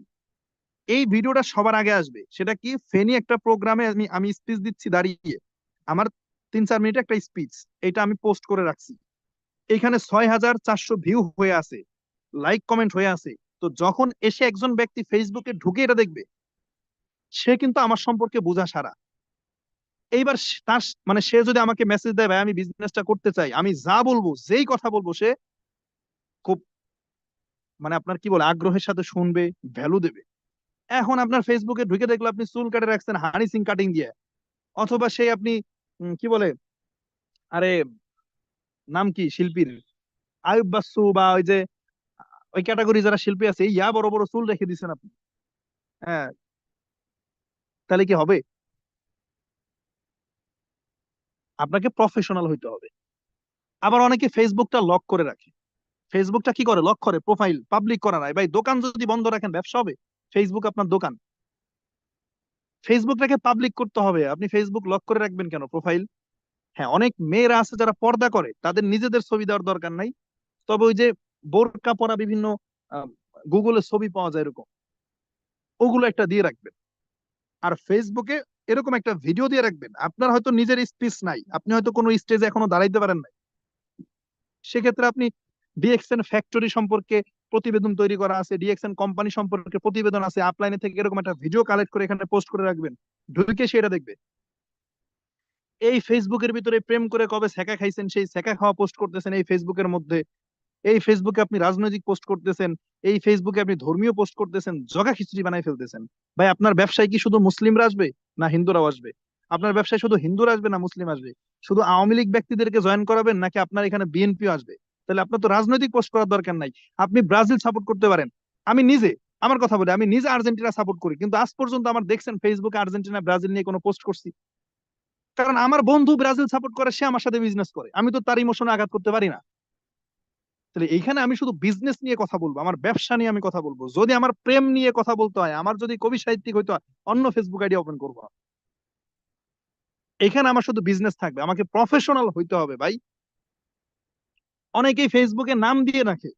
এই ভিডিওটা সবার আগে আসবে। সেটা কি, ফেনী একটা প্রোগ্রামে আমি আমি স্পিচ দিচ্ছি দাঁড়িয়ে, আমার 3-4 মিনিট একটা স্পিচ, এটা আমি পোস্ট করে রাখছি। এখানে 6,400 ভিউ হয়ে আছে, লাইক কমেন্ট হয়ে আছে। তো যখন এসে একজন ব্যক্তি ফেসবুকে ঢুকে এটা দেখবে, সে কিন্তু আমার সম্পর্কে বোঝা সারা। এইবার তার মানে সে যদি আমাকে মেসেজ দেয়, ভাই আমি বিজনেসটা করতে চাই, আমি যা বলবো, যেই কথা বলবো, সে খুব মানে আপনার কি বলে আগ্রহের সাথে শুনবে, ভ্যালু দেবে। এখন আপনার ফেসবুকে ঢুকে দেখলো আপনি চুল কাটে রাখছেন হানি সিং কাটিং দিয়ে, অথবা সেই আপনি কি বলে, আরে নাম কি শিল্পীর, আয়ুব বাচ্চু, বা ওই যে ওই ক্যাটাগরি যারা শিল্পী আছে, এই বড় বড় চুল রেখে দিচ্ছেন আপনি। হ্যাঁ, তাহলে কি হবে? আপনাকে প্রফেশনাল হইতে হবে। আবার অনেকে ফেসবুকটা লক করে রাখে। ফেসবুকটা কি করে, লক করে, প্রোফাইল পাবলিক করা নাই। ভাই দোকান যদি বন্ধ রাখেন ব্যবসা হবে? ফেসবুক আপনার দোকান। ফেসবুকটাকে পাবলিক করতে হবে। আপনি ফেসবুক লক করে রাখবেন কেন প্রোফাইল? হ্যাঁ, অনেক মেয়েরা আছে যারা পর্দা করে, তাদের নিজেদের ছবি দেওয়ার দরকার নাই। তবে ওই যে বোরকা পরা বিভিন্ন গুগলে ছবি পাওয়া যায় এরকম, ওগুলো একটা দিয়ে রাখবেন। আর ফেসবুকে এরকম একটা ভিডিও দিয়ে রাখবেন। আপনার হয়তো নিজের স্পিচ নাই, আপনি হয়তো কোনো স্টেজে এখনো দাঁড়াইতে পারেন না, সেক্ষেত্রে আপনি ডিএক্সএন ফ্যাক্টরি সম্পর্কে প্রতিবেদন তৈরি করা আছে, ডিএক্সএন কোম্পানি সম্পর্কে প্রতিবেদন আছে, আপলাইনে থেকে এরকম একটা ভিডিও কালেক্ট করে এখানে পোস্ট করে রাখবেন। ঢুকে সেটা দেখবে। এই ফেসবুকের ভিতরে প্রেম করে কবে ছ্যাঁকা খাইছেন সেই ছ্যাঁকা খাওয়া পোস্ট করতেছেন এই ফেসবুকের মধ্যে। এই ফেসবুকে আপনি রাজনৈতিক পোস্ট করতেছেন, এই ফেসবুকে আপনি ধর্মীয় পোস্ট করতেছেন, জগা খিচুড়ি বানাই ফেলতেছেন। ভাই আপনার ব্যবসায় কি শুধু মুসলিমরা আসবে, না হিন্দুরাও আসবে? আপনার ব্যবসায় শুধু হিন্দুরা আসবে, না মুসলিম আসবে? শুধু আওয়ামী লীগ ব্যক্তিদেরকে জয়েন করাবেন, নাকি আপনার এখানে বিএনপিও আসবে? তাহলে আপনার তো রাজনৈতিক পোস্ট করার দরকার নাই। আপনি ব্রাজিল সাপোর্ট করতে পারেন। আমি নিজে, আমার কথা বলি, আমি নিজে আর্জেন্টিনা সাপোর্ট করি, কিন্তু আজ পর্যন্ত আমার দেখছেন ফেসবুকে আর্জেন্টিনা ব্রাজিল নিয়ে কোনো পোস্ট করছি? কারণ আমার বন্ধু ব্রাজিল সাপোর্ট করে, সে আমার সাথে বিজনেস করে, আমি তো তার ইমোশনে আঘাত করতে পারি না। তাহলে এইখানে আমি শুধু বিজনেস নিয়ে কথা বলবো, আমার ব্যবসা নিয়ে আমি কথা বলবো। যদি আমার প্রেম নিয়ে কথা বলতে হয়, আমার যদি কবি সাহিত্যিক হইতে হয়, অন্য ফেসবুক আইডি ওপেন করবো। এখানে আমার শুধু বিজনেস থাকবে, আমাকে প্রফেশনাল হইতে হবে ভাই। অনেকেই ফেসবুকে নাম দিয়ে রাখে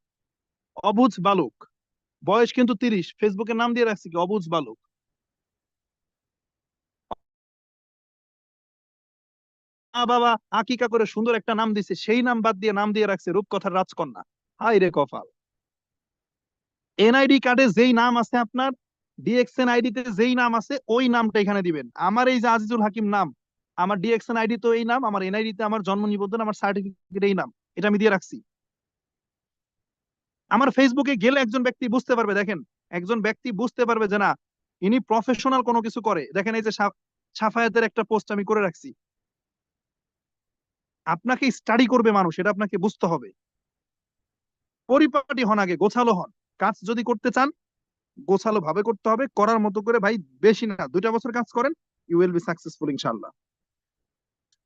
অবুঝ বালক, বয়স কিন্তু 30, ফেসবুকে নাম দিয়ে রাখছে কি অবুঝ বালক। মা বাবা আকিকা করে সুন্দর একটা নাম দিছে, সেই নাম বাদ দিয়ে নাম দিয়ে রাখছে রূপকথার রাজকন্যা। হাই রে কপাল! এনআইডি কার্ডে যেই নাম আছে আপনার, ডিএক্সএন আইডিতে যেই নাম আছে ওই নামটা এখানে দিবেন। আমার এই যে আজিজুল হাকিম নাম, আমার ডিএক্সএন আইডি তো এই নাম, আমার এনআইডি তে আমার জন্ম নিবন্ধন, আমার সার্টিফিকেট এই নাম, এটা আমি দিয়ে রাখছি। আমার ফেসবুকে গেলে একজন ব্যক্তি বুঝতে পারবে, দেখেন, একজন ব্যক্তি বুঝতে পারবে যে না, ইনি প্রফেশনাল কোনো কিছু করে। দেখেন এই যে সাফায়াতের একটা পোস্ট আমি করে রাখছি। আপনাকে স্টাডি করবে মানুষ, এটা আপনাকে বুঝতে হবে। পরিপাটি হন, আগে গোছালো হন। কাজ যদি করতে চান গোছালো ভাবে করতে হবে, করার মতো করে ভাই। বেশি না, 2টা বছর কাজ করেন, ইউ উইল বি সাকসেসফুল ইনশাআল্লাহ।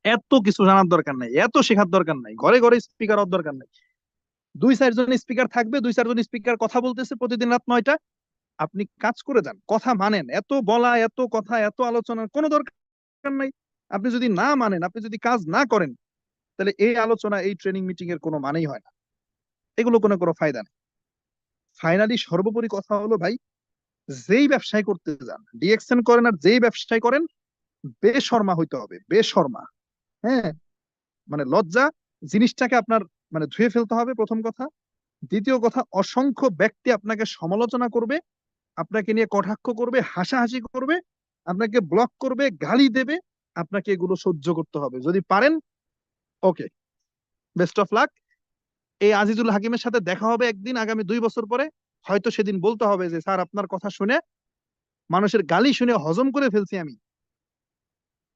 এত কিছু জানার দরকার নাই, এত শেখার দরকার নাই, ঘরে ঘরে স্পিকার হওয়ার দরকার নাই। 2-4 জন স্পিকার থাকবে, 2-4 জন স্পিকার কথা বলতেছে প্রতিদিন রাত 9টা। আপনি কাজ করে যান, কথা মানেন। এত বলা, এত কথা, এত আলোচনার কোনো দরকার নাই। আপনি যদি না মানেন, আপনি যদি কাজ না করেন, তাহলে এই আলোচনা, এই ট্রেনিং মিটিং এর কোনো মানেই হয় না। এগুলো কোনো ফায়দা নেই। ফাইনালি সর্বোপরি কথা হলো ভাই, যেই ব্যবসায় করতে যান, ডিএক্সএন করেন আর যেই ব্যবসায় করেন, বেশর্মা হইতে হবে, বেশর্মা। হ্যাঁ, মানে লজ্জা জিনিসটাকে আপনার মানে ধুয়ে ফেলতে হবে, প্রথম কথা। দ্বিতীয় কথা, অসংখ্য ব্যক্তি আপনাকে সমালোচনা করবে, আপনাকে নিয়ে কটাক্ষ করবে, হাসাহাসি করবে, আপনাকে ব্লক করবে, গালি দেবে। আপনাকে এগুলো সহ্য করতে হবে যদি পারেন। ওকে, বেস্ট অফ লাক। এই আজিজুল হাকিমের সাথে দেখা হবে একদিন আগামী 2 বছর পরে। হয়তো সেদিন বলতে হবে যে স্যার, আপনার কথা শুনে, মানুষের গালি শুনে হজম করে ফেলছি আমি,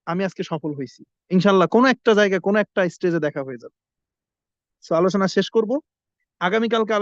আমি আজকে সফল হয়েছি। ইনশাল্লাহ কোনো একটা জায়গায়, কোনো একটা স্টেজে দেখা হয়ে যাবে। তো আলোচনা শেষ করব আগামীকালকে।